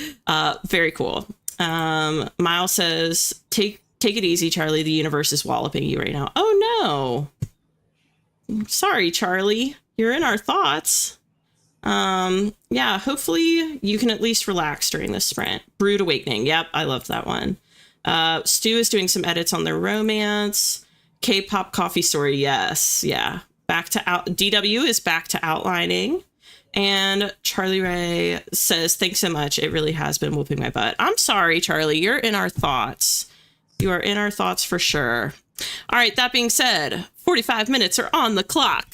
[SPEAKER 2] Very cool. Miles says, take it easy, Charlie. The universe is walloping you right now. Oh, no. Sorry, Charlie. You're in our thoughts. Yeah, hopefully you can at least relax during this sprint. Brood Awakening. Yep, I loved that one. Stu is doing some edits on their romance. K-pop coffee story. Yes. Yeah. DW is back to outlining. And Charlie Ray says, thanks so much. It really has been whooping my butt. I'm sorry, Charlie. You're in our thoughts. You are in our thoughts for sure. All right, that being said, 45 minutes are on the clock.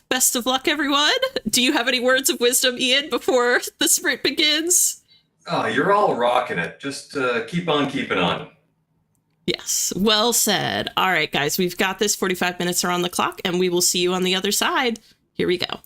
[SPEAKER 2] Best of luck, everyone. Do you have any words of wisdom, Ian, before the sprint begins?
[SPEAKER 1] Oh, you're all rocking it. Just keep on keeping on.
[SPEAKER 2] Yes, well said. All right, guys, we've got this. 45 minutes are on the clock, and we will see you on the other side. Here we go.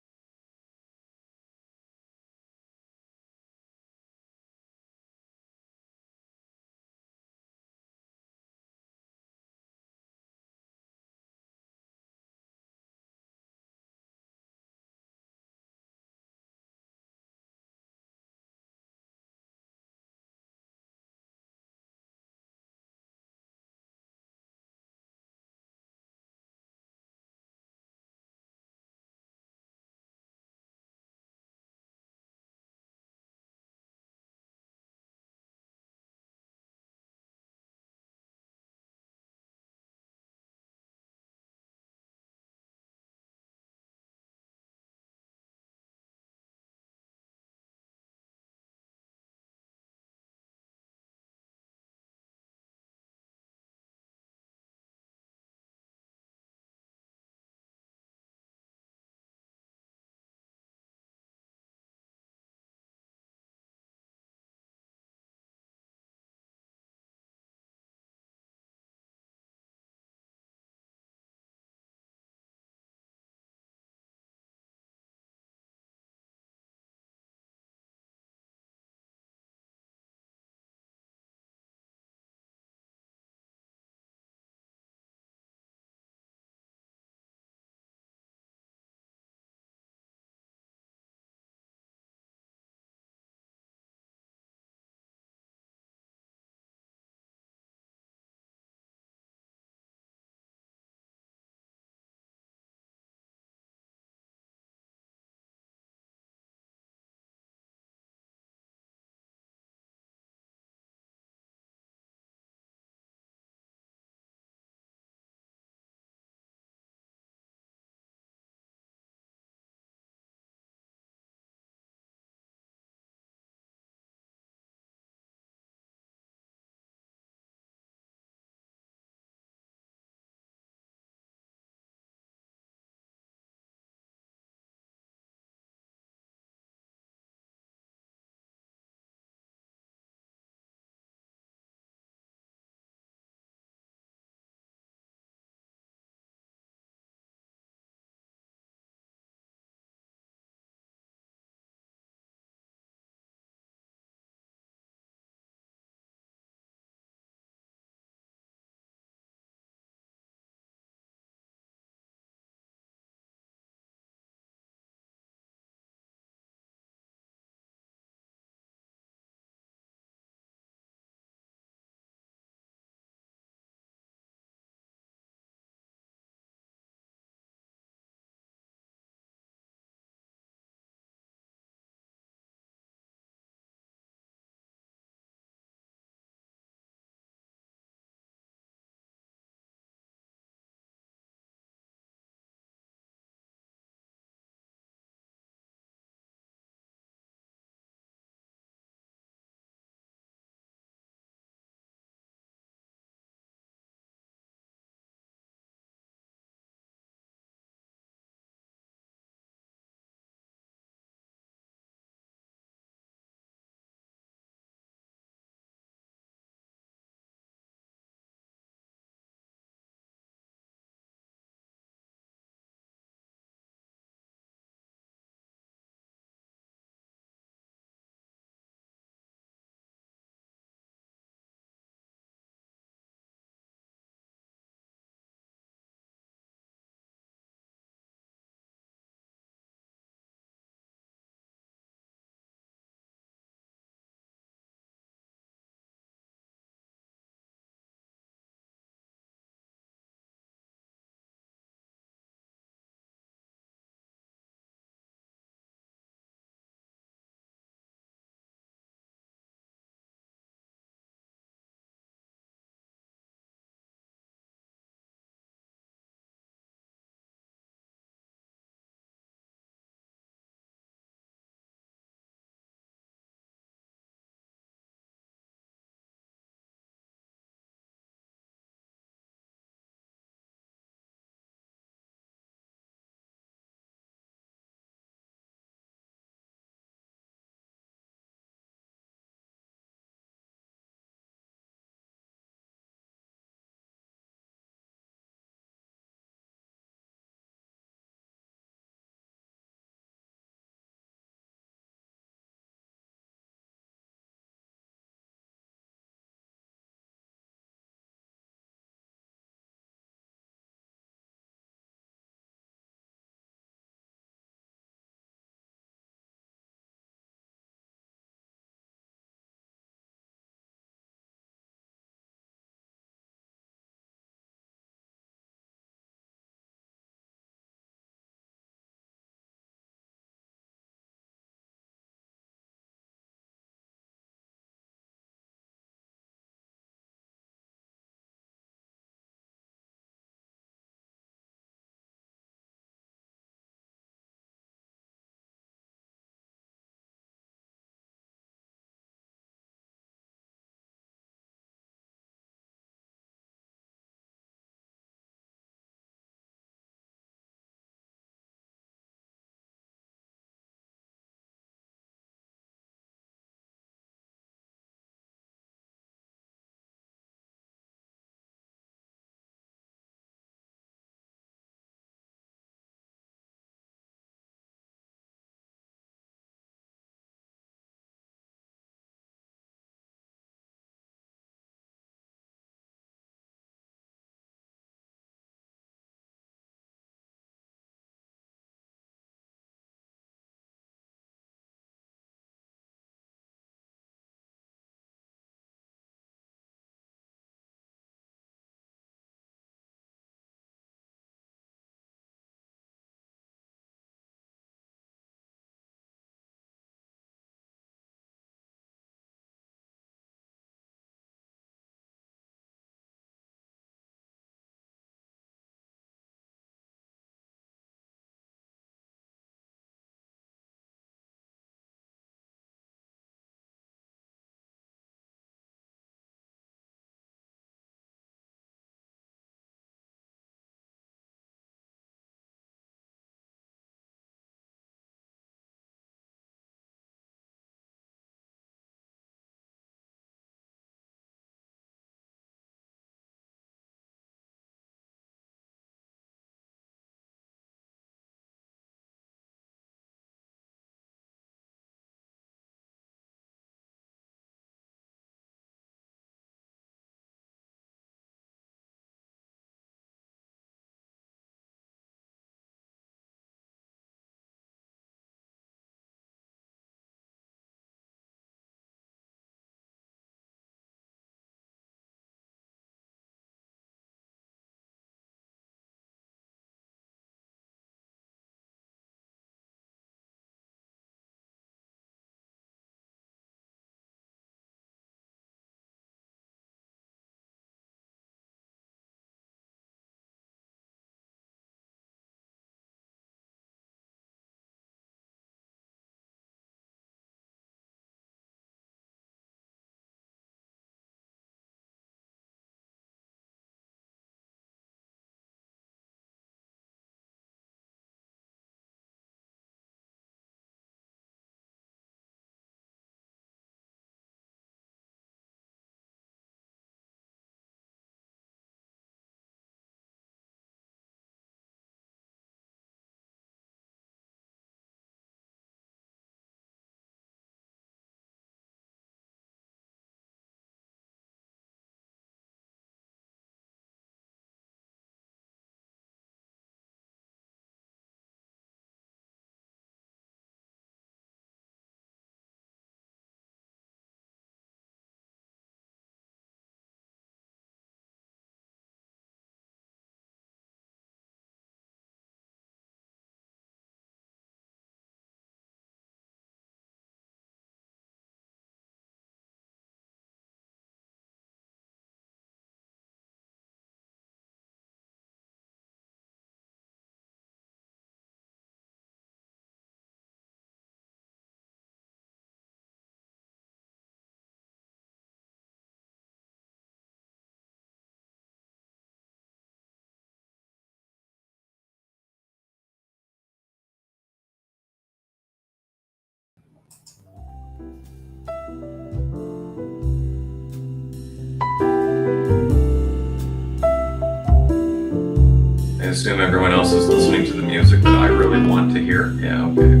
[SPEAKER 1] assume everyone else is listening to the music that I really want to hear. Yeah, okay.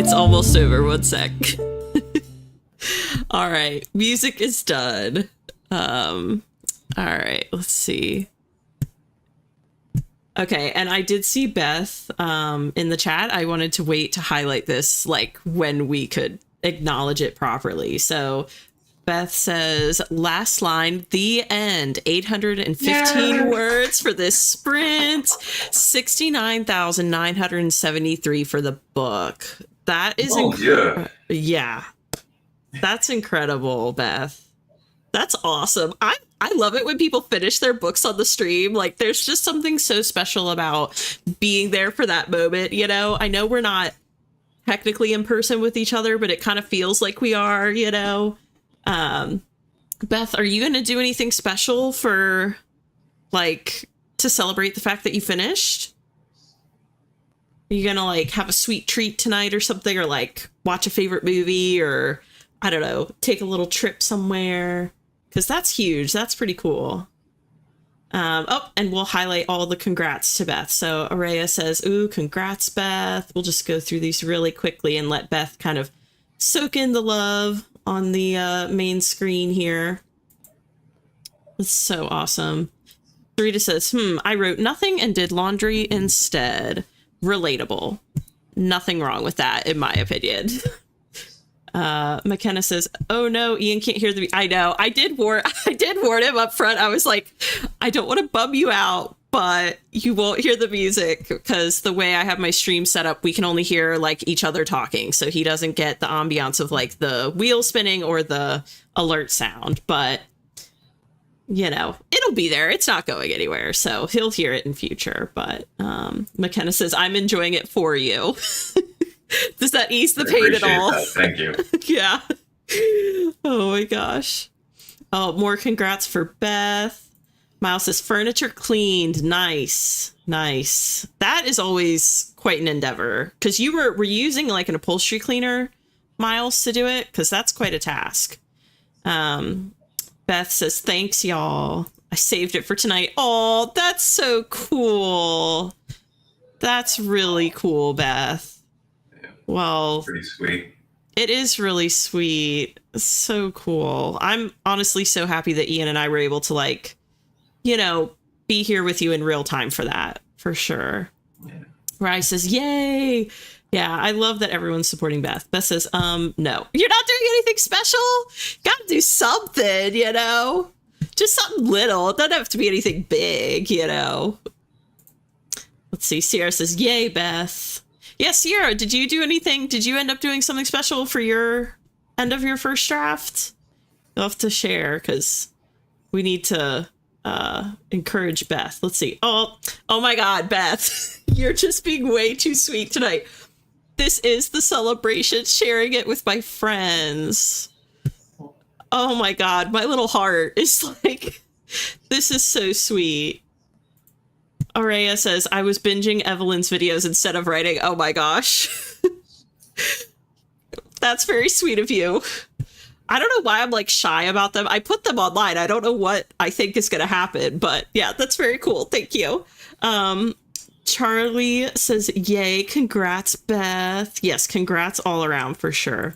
[SPEAKER 2] It's almost over. 1 sec. All right, music is done. All right, let's see. Okay, and I did see Beth in the chat. I wanted to wait to highlight this, like, when we could acknowledge it properly. So Beth says, last line, the end. 815 words for this sprint. 69,973 for the book. That is yeah. That's incredible, Beth. That's awesome. I love it when people finish their books on the stream. Like, there's just something so special about being there for that moment, you know? I know we're not technically in person with each other, but it kind of feels like we are, you know? Beth, are you going to do anything special for, like, to celebrate the fact that you finished? Are you going to, like, have a sweet treat tonight or something, or, like, watch a favorite movie, or, I don't know, take a little trip somewhere? Because that's huge. That's pretty cool. Oh, and we'll highlight all the congrats to Beth. So Araya says, ooh, congrats, Beth. We'll just go through these really quickly and let Beth kind of soak in the love on the main screen here. It's so awesome. Sarita says, I wrote nothing and did laundry instead. Relatable. Nothing wrong with that, in my opinion. McKenna says, oh no, Ian can't hear the... I know. I did warn him up front. I was like, I don't want to bum you out, but you won't hear the music, because the way I have my stream set up, we can only hear, like, each other talking. So he doesn't get the ambiance of, like, the wheel spinning or the alert sound. But, you know, it'll be there. It's not going anywhere. So he'll hear it in future. But McKenna says, I'm enjoying it for you. Does that ease the pain at all?
[SPEAKER 1] That. Thank you.
[SPEAKER 2] Yeah. Oh my gosh. Oh, more congrats for Beth. Miles says, furniture cleaned. Nice. Nice. That is always quite an endeavor. Because were you using, like, an upholstery cleaner, Miles, to do it? Because that's quite a task. Beth says, thanks, y'all. I saved it for tonight. Oh, that's so cool. That's really cool, Beth. Well,
[SPEAKER 1] pretty sweet.
[SPEAKER 2] It is really sweet. So cool. I'm honestly so happy that Ian and I were able to, like, you know, be here with you in real time for that, for sure. Yeah. Rye says, yay. Yeah, I love that everyone's supporting Beth. Beth says, no, you're not doing anything special. Gotta do something, you know, just something little. It doesn't have to be anything big, you know. Let's see. Sierra says, yay, Beth. Yeah, Sierra, did you do anything? Did you end up doing something special for your end of your first draft? You'll have to share, because we need to encourage Beth. Let's see. Oh my God, Beth, you're just being way too sweet tonight. This is the celebration, sharing it with my friends. Oh my God, my little heart is like, this is so sweet. Araya says, I was binging Evelyn's videos instead of writing. Oh my gosh. That's very sweet of you. I don't know why I'm, like, shy about them. I put them online. I don't know what I think is going to happen, but yeah, that's very cool. Thank you. Charlie says, yay, congrats, Beth. Yes, congrats all around for sure.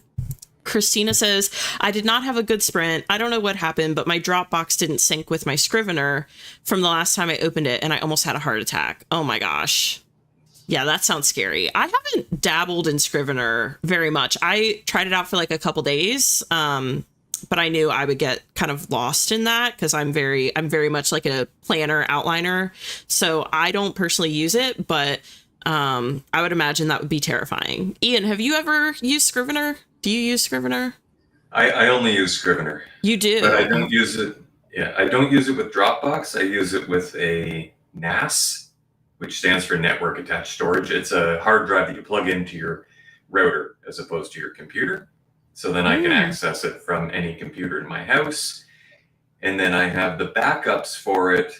[SPEAKER 2] Christina says, I did not have a good sprint. I don't know what happened, but my Dropbox didn't sync with my Scrivener from the last time I opened it, and I almost had a heart attack. Oh my gosh. Yeah, that sounds scary. I haven't dabbled in Scrivener very much. I tried it out for, like, a couple days, but I knew I would get kind of lost in that, because I'm very much like a planner outliner. So I don't personally use it, but I would imagine that would be terrifying. Ian, have you ever used Scrivener? Do you use Scrivener?
[SPEAKER 1] I only use Scrivener.
[SPEAKER 2] You do?
[SPEAKER 1] But I don't use it. Yeah, I don't use it with Dropbox. I use it with a NAS, which stands for Network Attached Storage. It's a hard drive that you plug into your router as opposed to your computer. So then I can access it from any computer in my house. And then I have the backups for it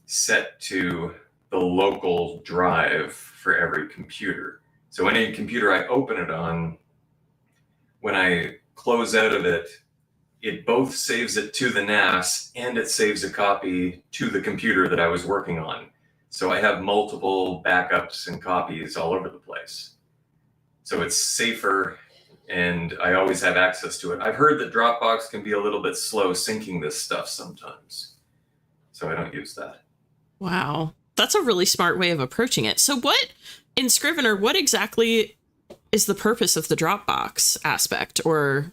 [SPEAKER 1] set to the local drive for every computer. So any computer I open it on, when I close out of it, it both saves it to the NAS and it saves a copy to the computer that I was working on. So I have multiple backups and copies all over the place. So it's safer and I always have access to it. I've heard that Dropbox can be a little bit slow syncing this stuff sometimes. So I don't use that.
[SPEAKER 2] Wow. That's a really smart way of approaching it. So what, in Scrivener, what exactly is the purpose of the Dropbox aspect? Or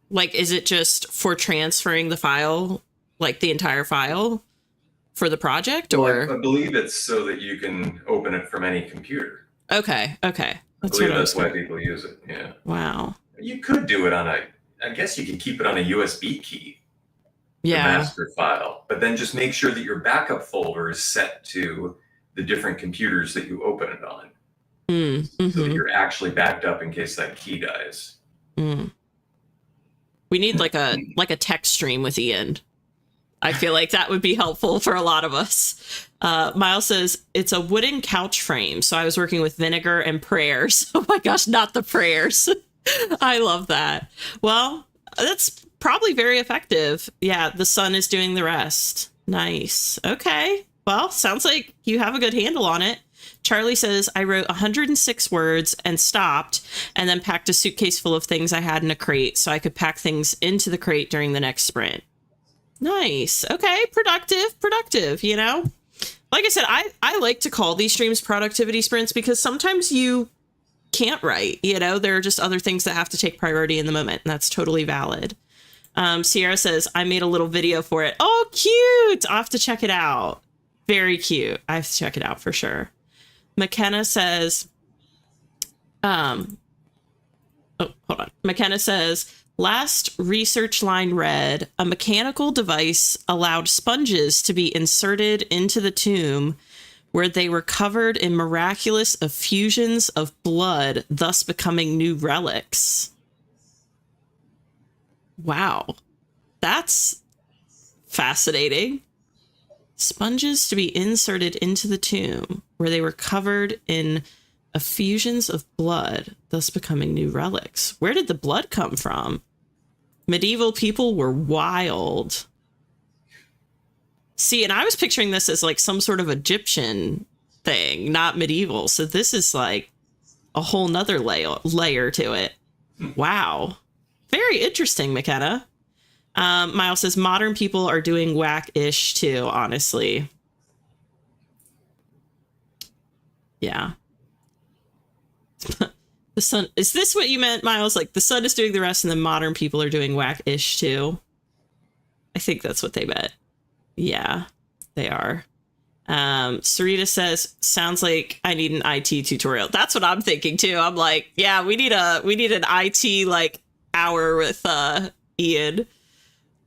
[SPEAKER 2] like, is it just for transferring the file, like the entire file for the project? Or
[SPEAKER 1] I believe it's so that you can open it from any computer.
[SPEAKER 2] Okay.
[SPEAKER 1] That's why people use it. Yeah.
[SPEAKER 2] Wow.
[SPEAKER 1] You could do it on I guess you could keep it on a USB key.
[SPEAKER 2] Yeah.
[SPEAKER 1] The master file, but then just make sure that your backup folder is set to the different computers that you open it on. So that you're actually backed up in case that key dies.
[SPEAKER 2] We need like a text stream with Ian. I feel like that would be helpful for a lot of us. Miles says it's a wooden couch frame. So I was working with vinegar and prayers. Oh my gosh, not the prayers. I love that. Well, that's probably very effective. Yeah, the sun is doing the rest. Nice. Okay. Well, sounds like you have a good handle on it. Charlie says, I wrote 106 words and stopped and then packed a suitcase full of things I had in a crate so I could pack things into the crate during the next sprint. Nice. Okay. Productive, you know? Like I said, I like to call these streams productivity sprints because sometimes you can't write, you know, there are just other things that have to take priority in the moment, and that's totally valid. Sierra says, I made a little video for it. Oh, cute. I'll have to check it out. Very cute. I have to check it out for sure. McKenna says, hold on. McKenna says, last research line read, a mechanical device allowed sponges to be inserted into the tomb where they were covered in miraculous effusions of blood, thus becoming new relics. Wow. That's fascinating. Sponges to be inserted into the tomb where they were covered in effusions of blood, thus becoming new relics. Where did the blood come from? Medieval people were wild. See, and I was picturing this as like some sort of Egyptian thing, not medieval. So this is like a whole nother layer to it. Wow. Very interesting, McKenna. Miles says modern people are doing whack-ish too, honestly. Yeah. The sun, is this what you meant, Miles? Like the sun is doing the rest and then modern people are doing whack-ish too? I think that's what they meant. Yeah, they are. Sarita says, sounds like I need an IT tutorial. That's what I'm thinking too. I'm like, yeah, we need an IT like hour with Ian.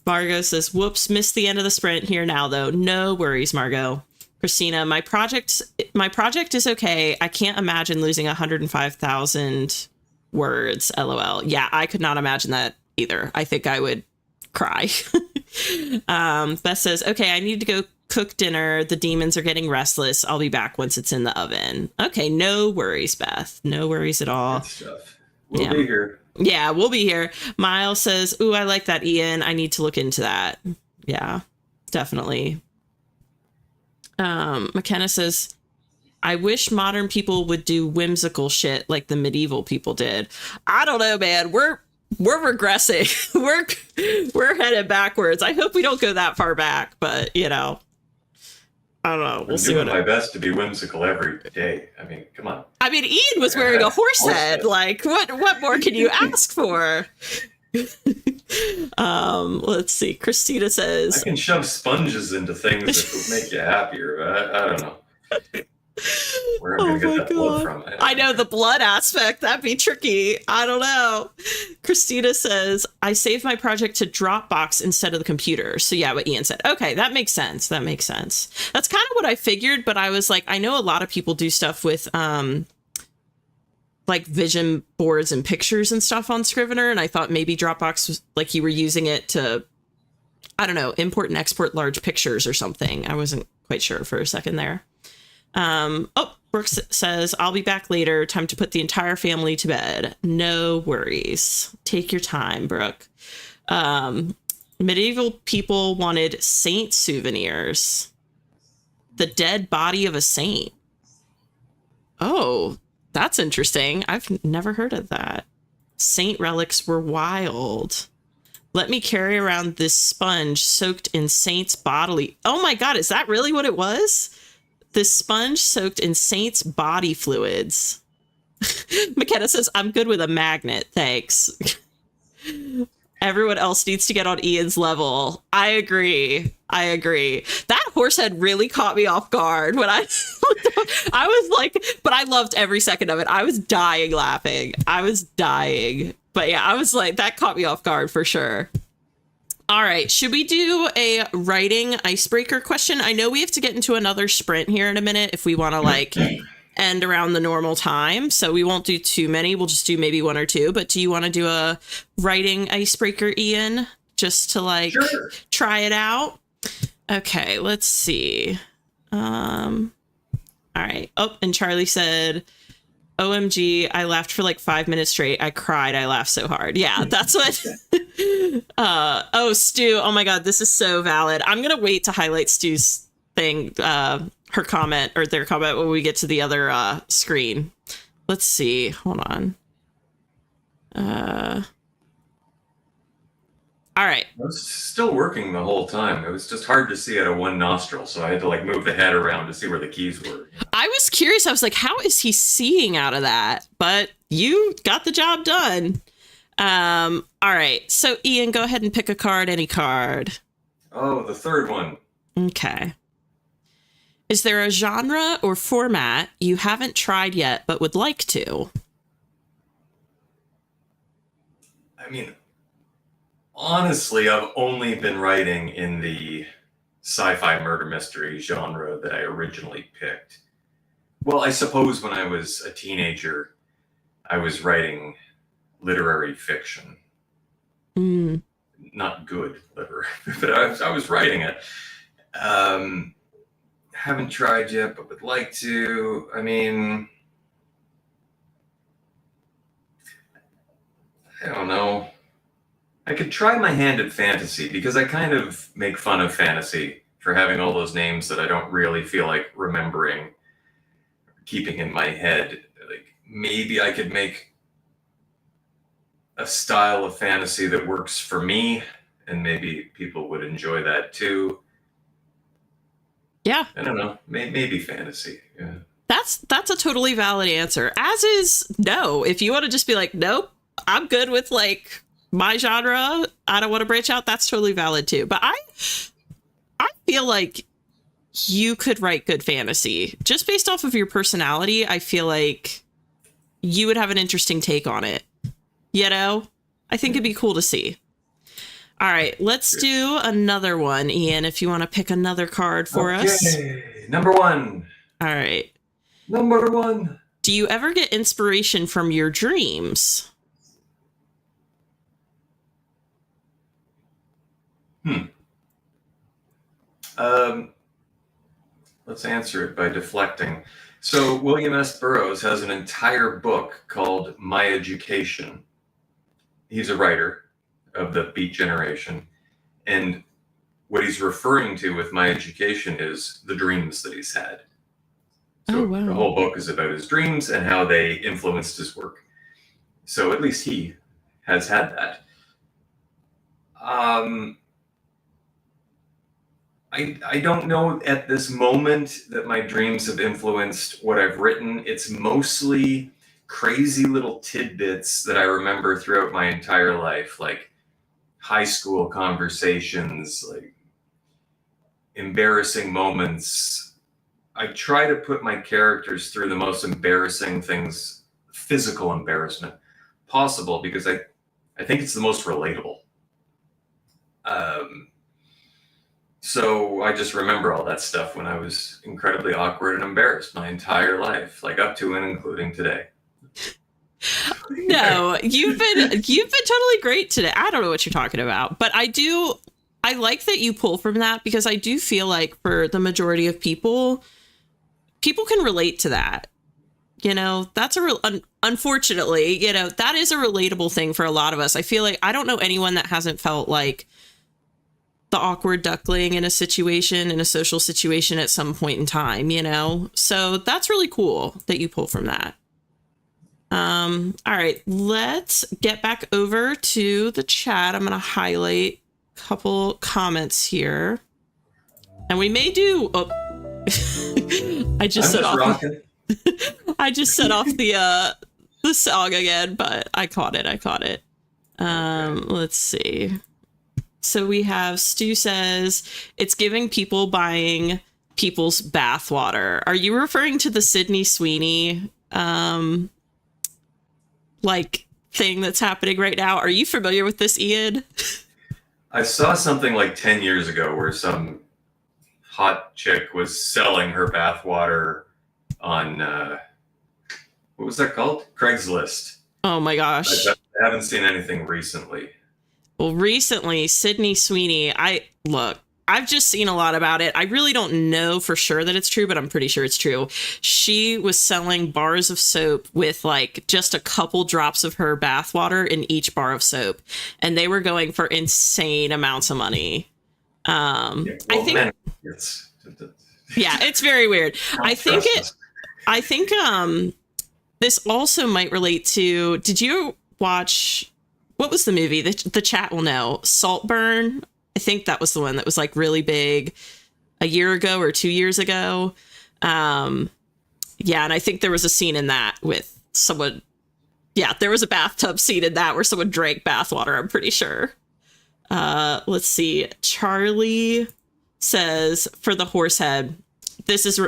[SPEAKER 2] Margot says, whoops, missed the end of the sprint here now though. No worries, Margot. Christina, my project is okay. I can't imagine losing 105,000 words. LOL. Yeah, I could not imagine that either. I think I would cry. Beth says, okay, I need to go cook dinner. The demons are getting restless. I'll be back once it's in the oven. Okay, no worries, Beth. No worries at all.
[SPEAKER 1] Good stuff. We'll be here.
[SPEAKER 2] Yeah, we'll be here. Miles says, ooh, I like that, Ian. I need to look into that. Yeah, definitely. McKenna says, I wish modern people would do whimsical shit like the medieval people did. I don't know, man. We're regressing. we're headed backwards. I hope we don't go that far back, but you know, I don't know. We'll see.
[SPEAKER 1] I'm doing my best to be whimsical every day. I mean, come on.
[SPEAKER 2] I mean, Ian was wearing a horse head. Like, what more can you ask for? Let's see. Christina says,
[SPEAKER 1] I can shove sponges into things that would make you happier. I don't know. Where am I going to get that blood from?
[SPEAKER 2] I know the blood aspect. That'd be tricky. I don't know. Christina says, I saved my project to Dropbox instead of the computer. So yeah, what Ian said. Okay, that makes sense. That's kind of what I figured, but I was like, I know a lot of people do stuff with like vision boards and pictures and stuff on Scrivener, and I thought maybe Dropbox was like you were using it to, I don't know, import and export large pictures or something. I wasn't quite sure for a second there. Brooks says, I'll be back later. Time to put the entire family to bed. No worries. Take your time, Brooke. Medieval people wanted saint souvenirs. The dead body of a saint. Oh, that's interesting. I've never heard of that. Saint relics were wild. Let me carry around this sponge soaked in saint's bodily. Oh my God, is that really what it was? This sponge soaked in saint's body fluids. McKenna says, I'm good with a magnet, thanks. Everyone else needs to get on Ian's level. I agree. That horse head really caught me off guard when I was like, but I loved every second of it. I was dying laughing. But yeah, I was like, that caught me off guard for sure. All right. Should we do a writing icebreaker question? I know we have to get into another sprint here in a minute if we want to like end around the normal time. So we won't do too many. We'll just do maybe one or two. But do you want to do a writing icebreaker, Ian? Just to like try it out? Okay, let's see. All right. Oh, and Charlie said, OMG, I laughed for like 5 minutes straight. I cried. I laughed so hard. Yeah, that's what. Oh, Stu. Oh my God, this is so valid. I'm going to wait to highlight Stu's thing, her comment or their comment when we get to the other screen. Let's see. Hold on. All right.
[SPEAKER 1] I was still working the whole time. It was just hard to see out of one nostril, so I had to like move the head around to see where the keys were.
[SPEAKER 2] I was curious. I was like, how is he seeing out of that? But you got the job done. All right. So Ian, go ahead and pick a card, any card.
[SPEAKER 1] Oh, the third one.
[SPEAKER 2] Okay. Is there a genre or format you haven't tried yet but would like to?
[SPEAKER 1] I mean, honestly, I've only been writing in the sci-fi murder mystery genre that I originally picked. Well, I suppose when I was a teenager, I was writing literary fiction. Not good literary, but I was writing it. Haven't tried yet, but would like to. I mean, I don't know. I could try my hand at fantasy because I kind of make fun of fantasy for having all those names that I don't really feel like remembering, keeping in my head. Like maybe I could make a style of fantasy that works for me, and maybe people would enjoy that too.
[SPEAKER 2] Yeah.
[SPEAKER 1] I don't know. Maybe fantasy. Yeah.
[SPEAKER 2] That's a totally valid answer. As is no. If you want to just be like, nope, I'm good with like my genre, I don't want to branch out, that's totally valid too. But I feel like you could write good fantasy. Just based off of your personality, I feel like you would have an interesting take on it. You know? I think it'd be cool to see. All right, let's do another one, Ian, if you want to pick another card for us.
[SPEAKER 1] Number one.
[SPEAKER 2] All right.
[SPEAKER 1] Number one.
[SPEAKER 2] Do you ever get inspiration from your dreams?
[SPEAKER 1] Let's answer it by deflecting. So William S. Burroughs has an entire book called My Education. He's a writer of the Beat Generation. And what he's referring to with My Education is the dreams that he's had. So the whole book is about his dreams and how they influenced his work. So at least he has had that. I don't know at this moment that my dreams have influenced what I've written. It's mostly crazy little tidbits that I remember throughout my entire life, like high school conversations, like embarrassing moments. I try to put my characters through the most embarrassing things, physical embarrassment possible, because I think it's the most relatable. So I just remember all that stuff when I was incredibly awkward and embarrassed my entire life, like up to and including today.
[SPEAKER 2] No, you've been totally great today. I don't know what you're talking about, but I like that you pull from that, because I do feel like for the majority of people can relate to that. You know, that's a real, unfortunately, you know, that is a relatable thing for a lot of us. I feel like I don't know anyone that hasn't felt like the awkward duckling in a situation, in a social situation at some point in time, you know? So that's really cool that you pull from that. All right, let's get back over to the chat. I'm going to highlight a couple comments here. And we may do, oh, I just set off.
[SPEAKER 1] Rocking.
[SPEAKER 2] I just set off the song again, but I caught it. Let's see. So we have Stu says it's giving people buying people's bathwater. Are you referring to the Sydney Sweeney like thing that's happening right now? Are you familiar with this, Ian?
[SPEAKER 1] I saw something like 10 years ago where some hot chick was selling her bathwater on what was that called? Craigslist.
[SPEAKER 2] Oh my gosh.
[SPEAKER 1] I haven't seen anything recently.
[SPEAKER 2] Well, recently, Sydney Sweeney, I've just seen a lot about it. I really don't know for sure that it's true, but I'm pretty sure it's true. She was selling bars of soap with like just a couple drops of her bathwater in each bar of soap. And they were going for insane amounts of money. I think it's very weird. I think this also might relate to, did you watch, what was the movie? The chat will know. Saltburn. I think that was the one that was like really big a year ago or 2 years ago. And I think there was a scene in that with someone. Yeah, there was a bathtub scene in that where someone drank bathwater, I'm pretty sure. Let's see. Charlie says for the horse head, this is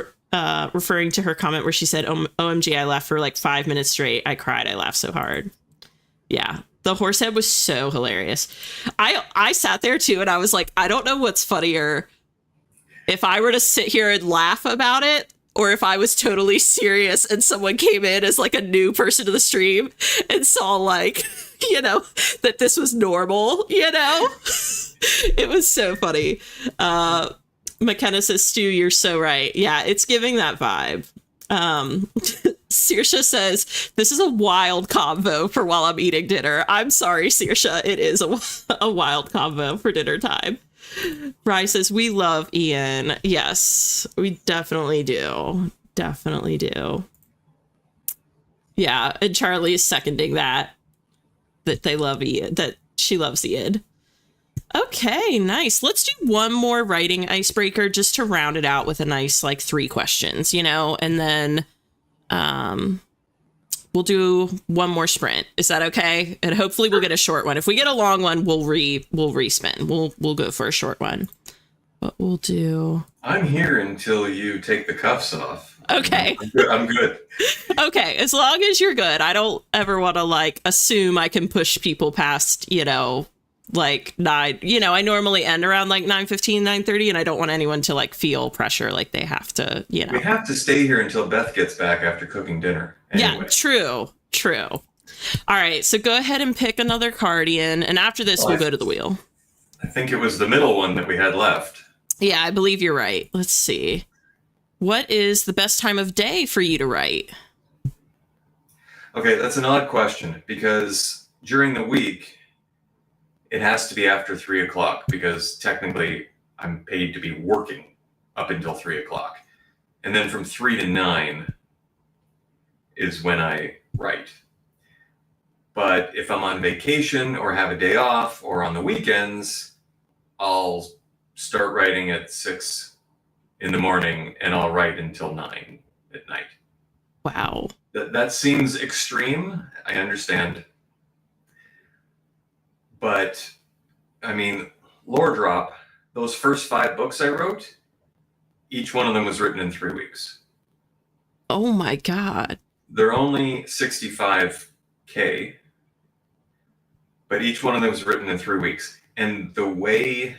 [SPEAKER 2] referring to her comment where she said, OMG, I laughed for like 5 minutes straight. I cried. I laughed so hard. Yeah. The horse head was so hilarious. I sat there too and I was like, I don't know what's funnier, if I were to sit here and laugh about it or if I was totally serious and someone came in as like a new person to the stream and saw like, you know, that this was normal, you know? It was so funny. McKenna says, Stu, you're so right. Yeah, it's giving that vibe. Saoirse says, this is a wild convo for while I'm eating dinner. I'm sorry, Saoirse. It is a wild convo for dinner time. Rye says, we love Ian. Yes, we definitely do. Definitely do. Yeah, and Charlie is seconding that they love Ian, that she loves Ian. Okay, nice. Let's do one more writing icebreaker just to round it out with a nice like 3 questions, you know, and then we'll do one more sprint. Is that okay? And hopefully we'll get a short one. If we get a long one, we'll respin. We'll go for a short one. But we'll do.
[SPEAKER 1] I'm here until you take the cuffs off.
[SPEAKER 2] Okay.
[SPEAKER 1] I'm good.
[SPEAKER 2] Okay, as long as you're good. I don't ever want to like assume I can push people past, you know, like 9, you know, I normally end around like 9:15, 9:30, and I don't want anyone to like feel pressure like they have to, you know.
[SPEAKER 1] We have to stay here until Beth gets back after cooking dinner. Anyway.
[SPEAKER 2] Yeah, true. All right, so go ahead and pick another card, Ian, and after this we'll go to the wheel.
[SPEAKER 1] I think it was the middle one that we had left.
[SPEAKER 2] Yeah, I believe you're right. Let's see. What is the best time of day for you to write?
[SPEAKER 1] Okay, that's an odd question because during the week, it has to be after 3 o'clock because technically I'm paid to be working up until 3 o'clock. And then from 3 to 9 is when I write. But if I'm on vacation or have a day off or on the weekends, I'll start writing at 6 in the morning and I'll write until 9 at night.
[SPEAKER 2] Wow.
[SPEAKER 1] That seems extreme. I understand. But, I mean, Lore Drop, those first 5 books I wrote, each one of them was written in 3 weeks.
[SPEAKER 2] Oh my God.
[SPEAKER 1] They're only 65K, but each one of them was written in 3 weeks. And the way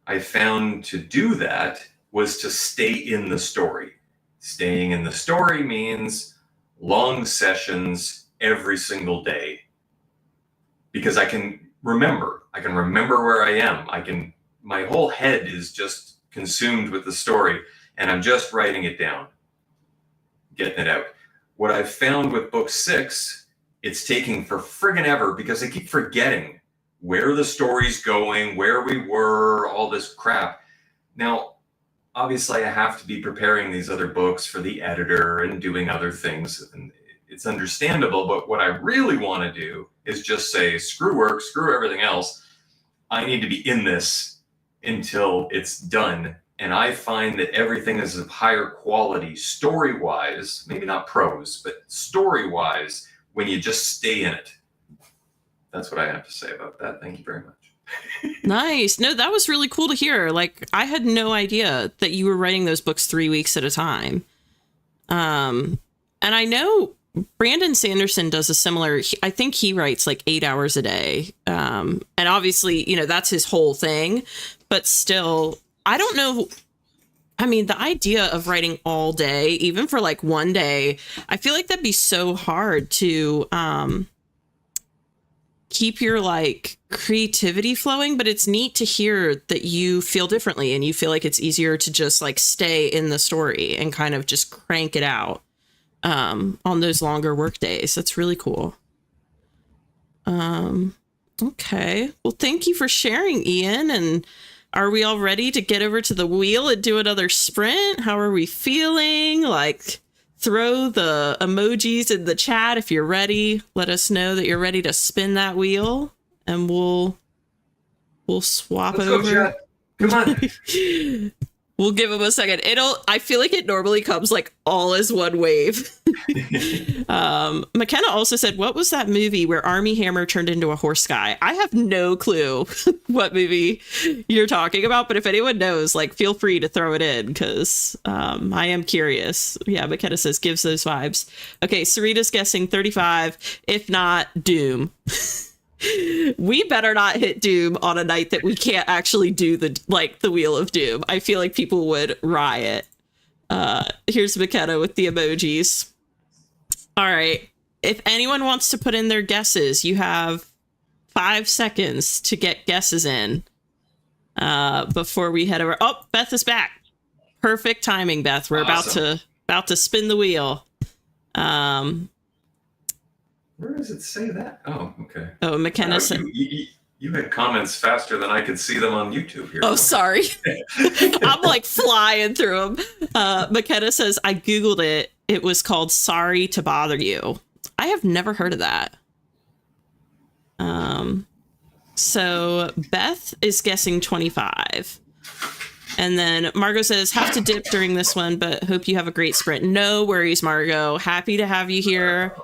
[SPEAKER 1] I found to do that was to stay in the story. Staying in the story means long sessions every single day. Because I can remember where I am. My whole head is just consumed with the story and I'm just writing it down, getting it out. What I've found with book 6, it's taking for friggin' ever because I keep forgetting where the story's going, where we were, all this crap. Now, obviously, I have to be preparing these other books for the editor and doing other things. And it's understandable, but what I really want to do is just say, screw work, screw everything else. I need to be in this until it's done. And I find that everything is of higher quality story-wise, maybe not prose, but story-wise, when you just stay in it. That's what I have to say about that. Thank you very much.
[SPEAKER 2] Nice. No, that was really cool to hear. Like, I had no idea that you were writing those books 3 weeks at a time. And I know Brandon Sanderson does a similar, I think he writes like 8 hours a day. And obviously, that's his whole thing, but still, I don't know. I mean, the idea of writing all day, even for like one day, I feel like that'd be so hard to, keep your like creativity flowing, but it's neat to hear that you feel differently and you feel like it's easier to just like stay in the story and kind of just crank it out on those longer work days. That's really cool. Okay. Well, thank you for sharing, Ian. And are we all ready to get over to the wheel and do another sprint? How are we feeling? Like, throw the emojis in the chat if you're ready. Let us know that you're ready to spin that wheel, and we'll swap
[SPEAKER 1] Let's
[SPEAKER 2] over.
[SPEAKER 1] Go, come on.
[SPEAKER 2] We'll give them a second. I feel like it normally comes like all as one wave. McKenna also said, what was that movie where Army Hammer turned into a horse guy? I have no clue what movie you're talking about, but if anyone knows, like, feel free to throw it in, because I am curious. Yeah, McKenna says, gives those vibes. Okay, Sarita's guessing 35. If not, Doom. We better not hit Doom on a night that we can't actually do the Wheel of Doom. I feel like people would riot. Here's McKenna with the emojis. All right. If anyone wants to put in their guesses, you have 5 seconds to get guesses in before we head over. Oh, Beth is back. Perfect timing, Beth. We're
[SPEAKER 1] awesome.
[SPEAKER 2] about to spin the wheel.
[SPEAKER 1] Where does it say that? Oh, okay.
[SPEAKER 2] Oh, McKenna said...
[SPEAKER 1] You had comments faster than I could see them on YouTube here.
[SPEAKER 2] Oh, sorry. I'm like flying through them. McKenna says, I Googled it. It was called Sorry to Bother You. I have never heard of that. So Beth is guessing 25. And then Margot says, have to dip during this one, but hope you have a great sprint. No worries, Margot. Happy to have you here.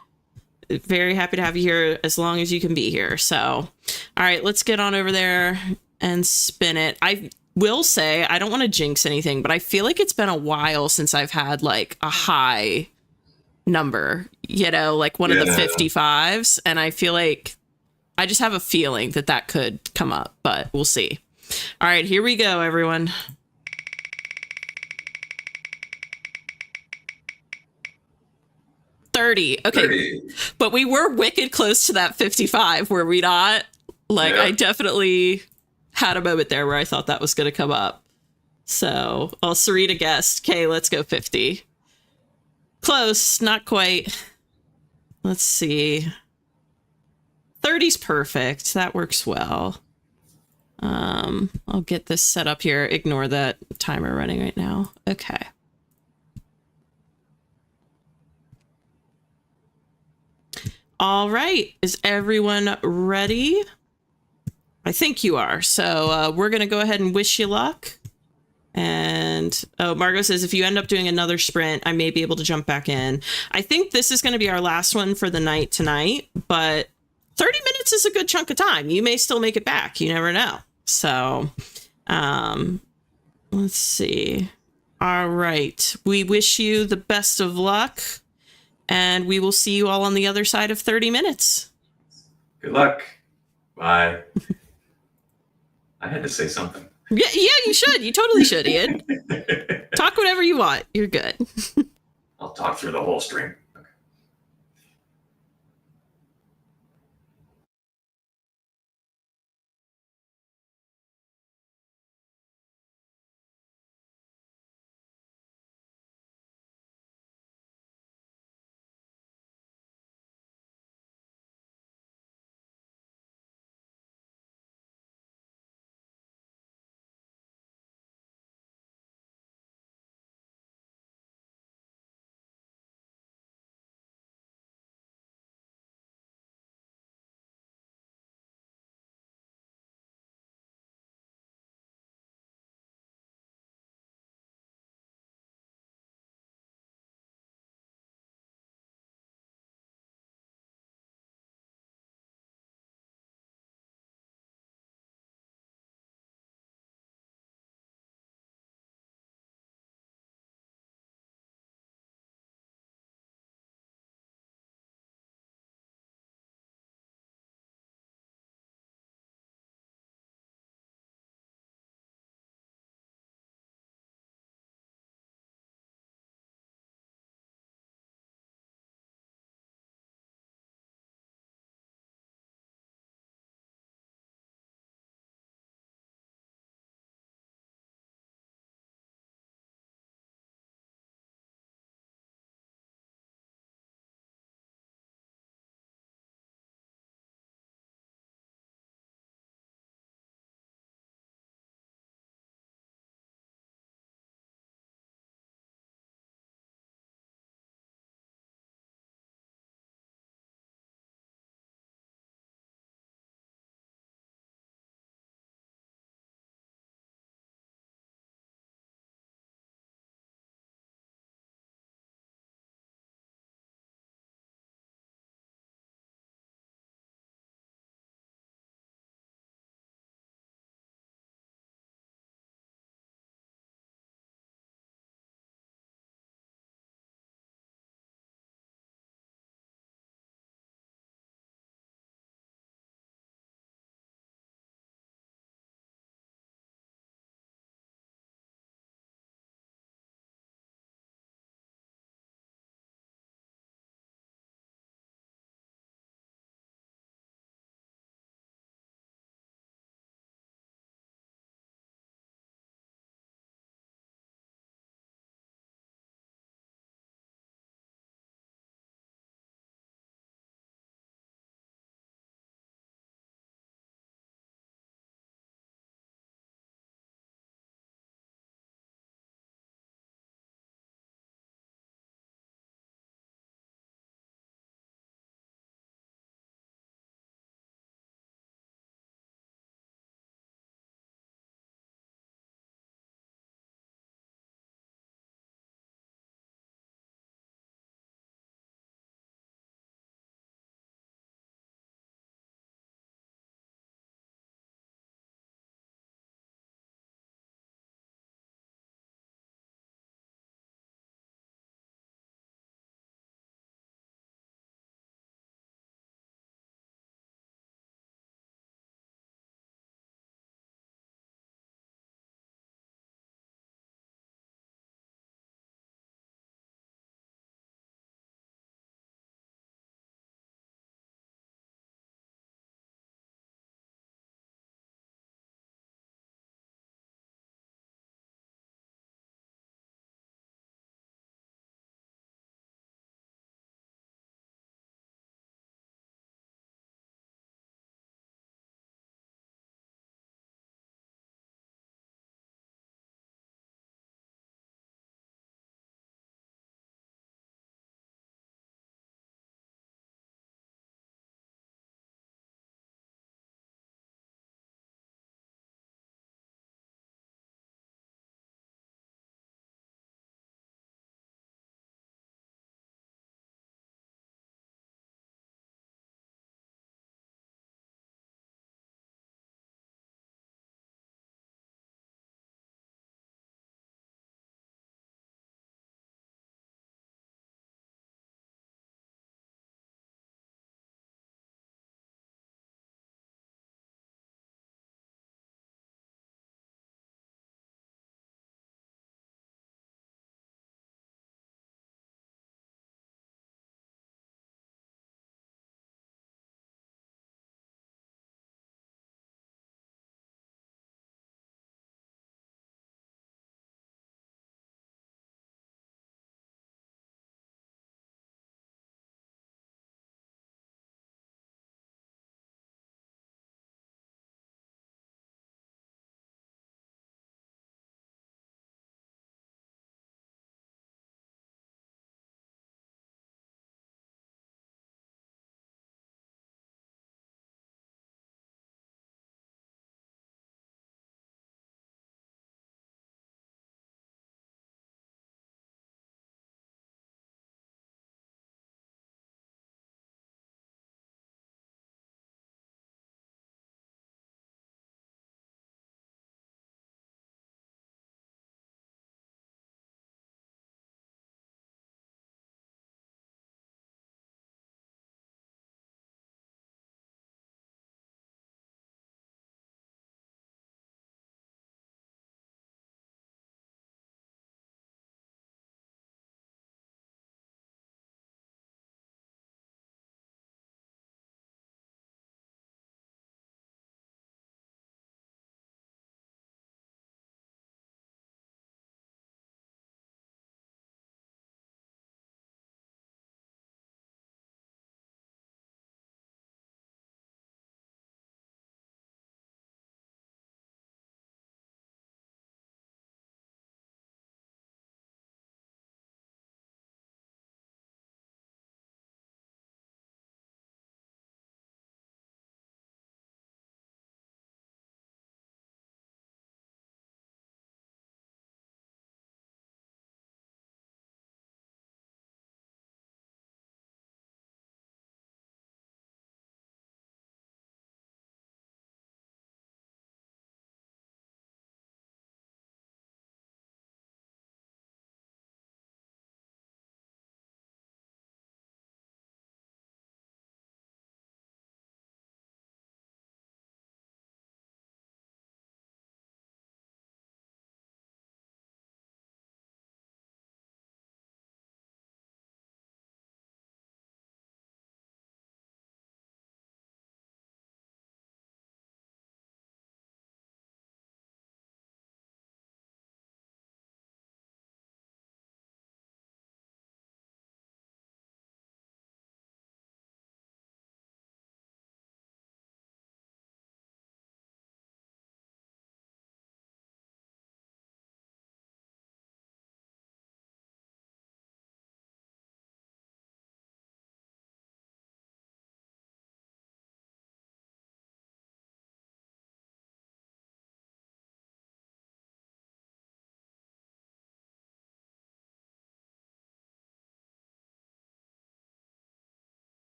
[SPEAKER 2] Very happy to have you here as long as you can be here. So, all right, let's get on over there and spin it. I will say, I don't want to jinx anything, but I feel like it's been a while since I've had like a high number, like one of the 55s. And I feel like I just have a feeling that could come up, but we'll see. All right, here we go, everyone. Okay, 30. But we were wicked close to that 55, were we not? Like, yeah. I definitely had a moment there where I thought that was going to come up. So, well, Sarita guessed. Okay, let's go 50. Close, not quite. Let's see. 30's perfect. That works well. I'll get this set up here. Ignore that timer running right now. Okay. All right. Is everyone ready? I think you are. So we're going to go ahead and wish you luck. And Margot says, if you end up doing another sprint, I may be able to jump back in. I think this is going to be our last one for the night tonight, but 30 minutes is a good chunk of time. You may still make it back. You never know. So let's see. All right. We wish you the best of luck. And we will see you all on the other side of 30 minutes.
[SPEAKER 1] Good luck. Bye. I had to say something.
[SPEAKER 2] Yeah, you should. You totally should, Ian. Talk whatever you want. You're good.
[SPEAKER 1] I'll talk through the whole stream.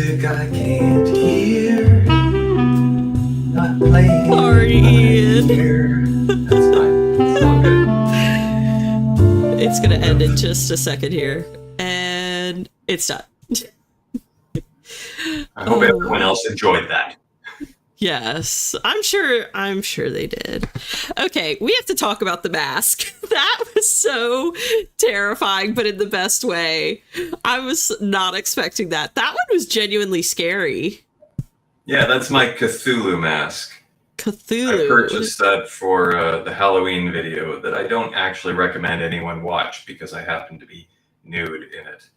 [SPEAKER 1] music I can't hear. Not playing.
[SPEAKER 2] Sorry, Ian.
[SPEAKER 1] Here. That's fine. It's all good.
[SPEAKER 2] It's gonna end in just a second here, and it's done.
[SPEAKER 1] I hope everyone else enjoyed that.
[SPEAKER 2] Yes, I'm sure they did. Okay, we have to talk about the mask. That was so terrifying, but in the best way. I was not expecting that. That one was genuinely scary.
[SPEAKER 1] Yeah, that's my Cthulhu mask.
[SPEAKER 2] Cthulhu.
[SPEAKER 1] I purchased that for the Halloween video that I don't actually recommend anyone watch because I happen to be nude in it.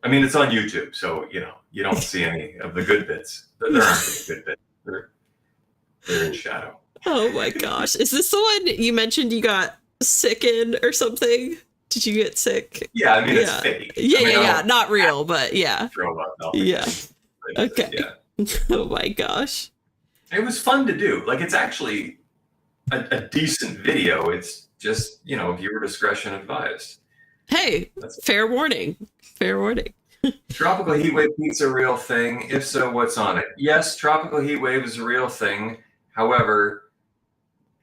[SPEAKER 1] I mean, it's on YouTube, so, you don't see any of the good bits. There aren't any good bits. They're in shadow.
[SPEAKER 2] Oh my gosh. Is this the one you mentioned you got sick in or something? Did you get sick?
[SPEAKER 1] Yeah, I mean, it's fake.
[SPEAKER 2] Yeah. Not real, but yeah.
[SPEAKER 1] Throw up.
[SPEAKER 2] Yeah.
[SPEAKER 1] But,
[SPEAKER 2] okay.
[SPEAKER 1] Yeah.
[SPEAKER 2] Oh my gosh.
[SPEAKER 1] It was fun to do. Like, it's actually a decent video. It's just, viewer discretion advised.
[SPEAKER 2] Hey, fair warning. Fair warning.
[SPEAKER 1] Tropical heatwave pizza a real thing? If so, what's on it? Yes, tropical heatwave is a real thing. However,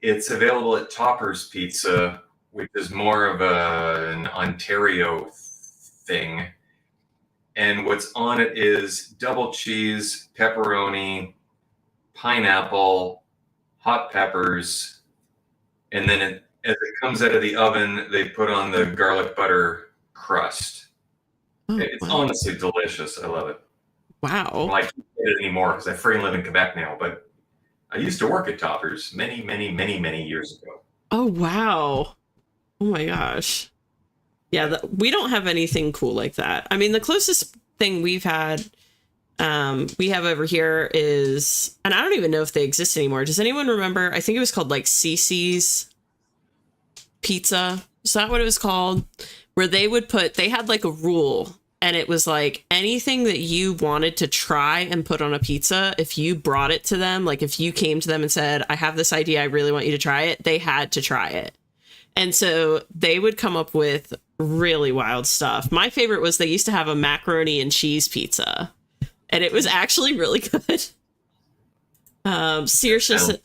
[SPEAKER 1] it's available at Topper's Pizza, which is more of an Ontario thing. And what's on it is double cheese, pepperoni, pineapple, hot peppers, and then as it comes out of the oven, they put on the garlic butter crust.
[SPEAKER 2] Oh,
[SPEAKER 1] It's
[SPEAKER 2] wow.
[SPEAKER 1] honestly delicious. I love it.
[SPEAKER 2] Wow.
[SPEAKER 1] Well, I can't get it anymore because I freaking live in Quebec now, but I used to work at Toppers many, many, many, many years ago.
[SPEAKER 2] Oh, wow. Oh my gosh. Yeah, we don't have anything cool like that. I mean, the closest thing we have over here is, and I don't even know if they exist anymore. Does anyone remember? I think it was called like CC's Pizza. Is that what it was called? Where they had like a rule, and it was like anything that you wanted to try and put on a pizza, if you brought it to them, like if you came to them and said, I have this idea, I really want you to try it, they had to try it. And so they would come up with really wild stuff. My favorite was they used to have a macaroni and cheese pizza, and it was actually really good. Saoirse,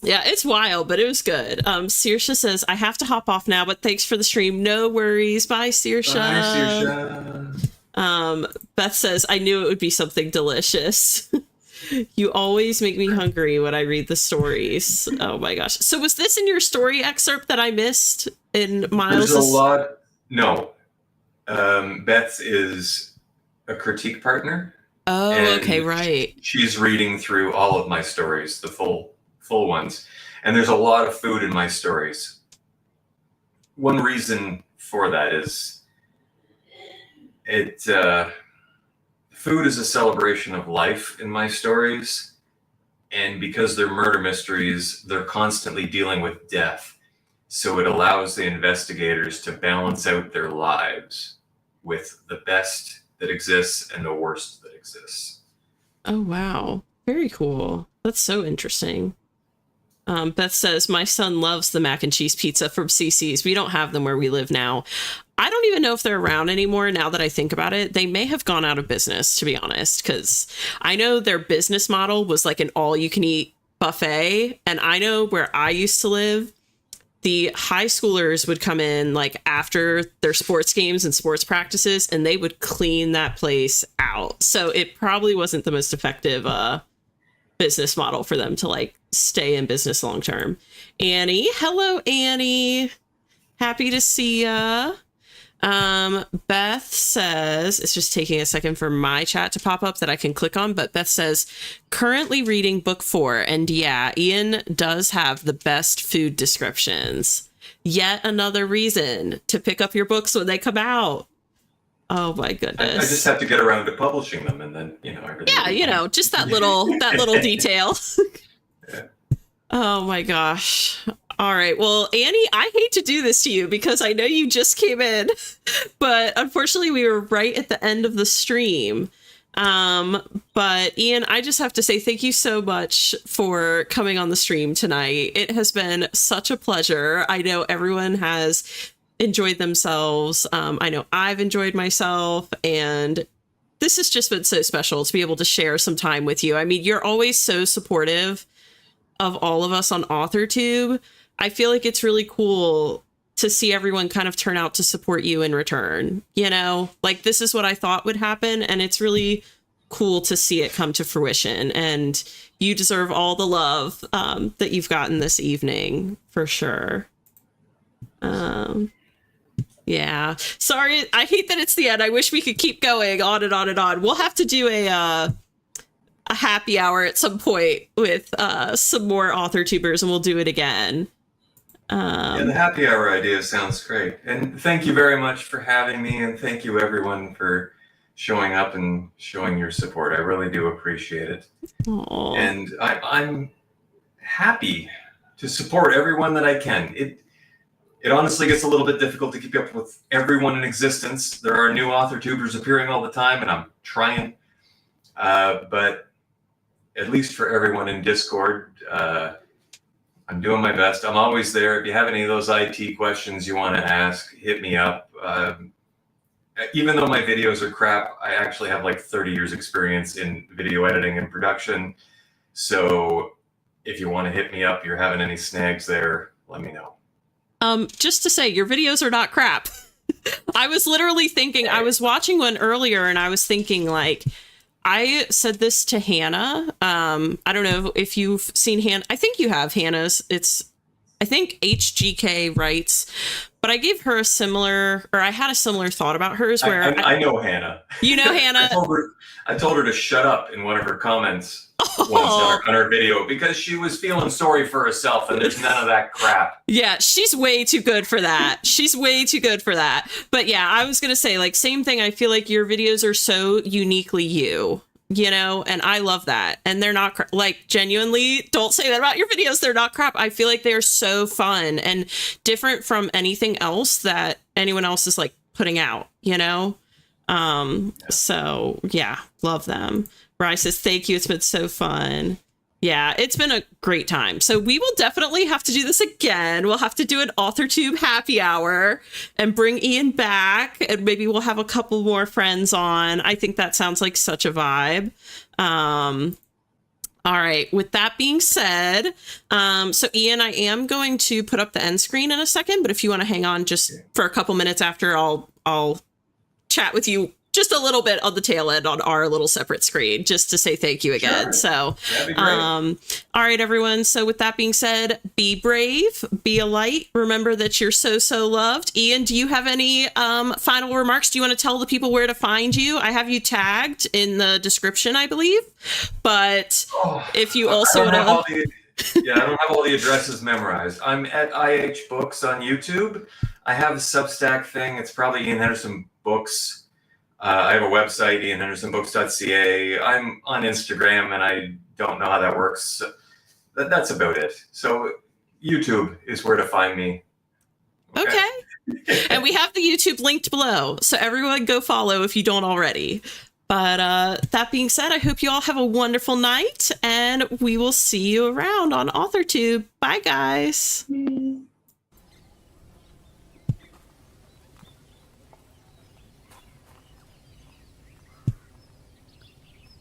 [SPEAKER 2] yeah, it's wild, but it was good. Saoirse says, I have to hop off now, but thanks for the stream. No worries. Bye, Saoirse.
[SPEAKER 1] Bye, Saoirse.
[SPEAKER 2] Beth says, I knew it would be something delicious. You always make me hungry when I read the stories. Oh my gosh. So was this in your story excerpt that I missed in Miles'?
[SPEAKER 1] There's a lot. No. Beth's is a critique partner.
[SPEAKER 2] Oh, okay, right.
[SPEAKER 1] She's reading through all of my stories, the full ones. And there's a lot of food in my stories. One reason for that is food is a celebration of life in my stories. And because they're murder mysteries, they're constantly dealing with death. So it allows the investigators to balance out their lives with the best that exists and the worst that exists.
[SPEAKER 2] Oh, wow. Very cool. That's so interesting. Beth says, my son loves the mac and cheese pizza from CC's. We don't have them where we live now. I don't even know if they're around anymore now that I think about it. They may have gone out of business, to be honest, because I know their business model was like an all-you-can-eat buffet. And I know where I used to live, the high schoolers would come in like after their sports games and sports practices, and they would clean that place out. So it probably wasn't the most effective business model for them to like stay in business long term. Annie, hello Annie, happy to see ya. Beth says, it's just taking a second for my chat to pop up that I can click on, but Beth says, currently reading book 4, and yeah, Ian does have the best food descriptions. Yet another reason to pick up your books when they come out. Oh my goodness.
[SPEAKER 1] I just have to get around to publishing them, and then,
[SPEAKER 2] Yeah, just that little detail.
[SPEAKER 1] Yeah.
[SPEAKER 2] Oh my gosh. All right. Well, Annie, I hate to do this to you because I know you just came in, but unfortunately we were right at the end of the stream. But Ian, I just have to say thank you so much for coming on the stream tonight. It has been such a pleasure. I know everyone has enjoyed themselves. I know I've enjoyed myself, and this has just been so special to be able to share some time with you. I mean, you're always so supportive of all of us on AuthorTube. I feel like it's really cool to see everyone kind of turn out to support you in return. You know, like this is what I thought would happen. And it's really cool to see it come to fruition. And you deserve all the love that you've gotten this evening, for sure. Yeah. Sorry, I hate that it's the end. I wish we could keep going on and on and on. We'll have to do a happy hour at some point with some more AuthorTubers, and we'll do it again.
[SPEAKER 1] Yeah, the happy hour idea sounds great. And thank you very much for having me, and thank you everyone for showing up and showing your support. I really do appreciate it.
[SPEAKER 2] Aww.
[SPEAKER 1] And I'm happy to support everyone that I can. It honestly gets a little bit difficult to keep up with everyone in existence. There are new AuthorTubers appearing all the time, and I'm trying. But at least for everyone in Discord, I'm doing my best. I'm always there. If you have any of those IT questions you want to ask, hit me up. Even though my videos are crap, I actually have like 30 years experience in video editing and production. So if you want to hit me up, you're having any snags there, let me know.
[SPEAKER 2] Just to say, your videos are not crap. I was literally thinking, I was watching one earlier and I was thinking, like, I said this to Hannah. I don't know if you've seen Hannah. I think you have Hannah's. I think HGK writes, but I gave her I had a similar thought about hers where
[SPEAKER 1] I know Hannah.
[SPEAKER 2] You know Hannah?
[SPEAKER 1] I told her to shut up in one of her comments once on her video because she was feeling sorry for herself, and there's none of that crap.
[SPEAKER 2] Yeah, she's way too good for that. She's way too good for that. But yeah, I was going to say, like, same thing. I feel like your videos are so uniquely you know, and I love that. And they're not like, genuinely, don't say that about your videos. They're not crap. I feel like they're so fun and different from anything else that anyone else is like putting out, you know? So yeah, love them. Bryce says, thank you. It's been so fun. Yeah, it's been a great time. So we will definitely have to do this again. We'll have to do an AuthorTube happy hour and bring Ian back, and maybe we'll have a couple more friends on. I think that sounds like such a vibe. All right. With that being said, so Ian, I am going to put up the end screen in a second, but if you want to hang on just for a couple minutes after, I'll chat with you just a little bit on the tail end on our little separate screen, just to say thank you again.
[SPEAKER 1] Sure.
[SPEAKER 2] So,
[SPEAKER 1] That'd be great.
[SPEAKER 2] all right, everyone. So with that being said, be brave, be a light. Remember that you're so, so loved. Ian, do you have any final remarks? Do you want to tell the people where to find you? I have you tagged in the description, I believe, but if you also want to...
[SPEAKER 1] Yeah, I don't have all the addresses memorized. I'm at IH Books on YouTube. I have a Substack thing. It's probably Ian Henderson Books. I have a website, ianhendersonbooks.ca. I'm on Instagram, and I don't know how that works. That's about it. So YouTube is where to find me.
[SPEAKER 2] Okay. And we have the YouTube linked below, so everyone go follow if you don't already. But that being said, I hope you all have a wonderful night, and we will see you around on AuthorTube. Bye, guys.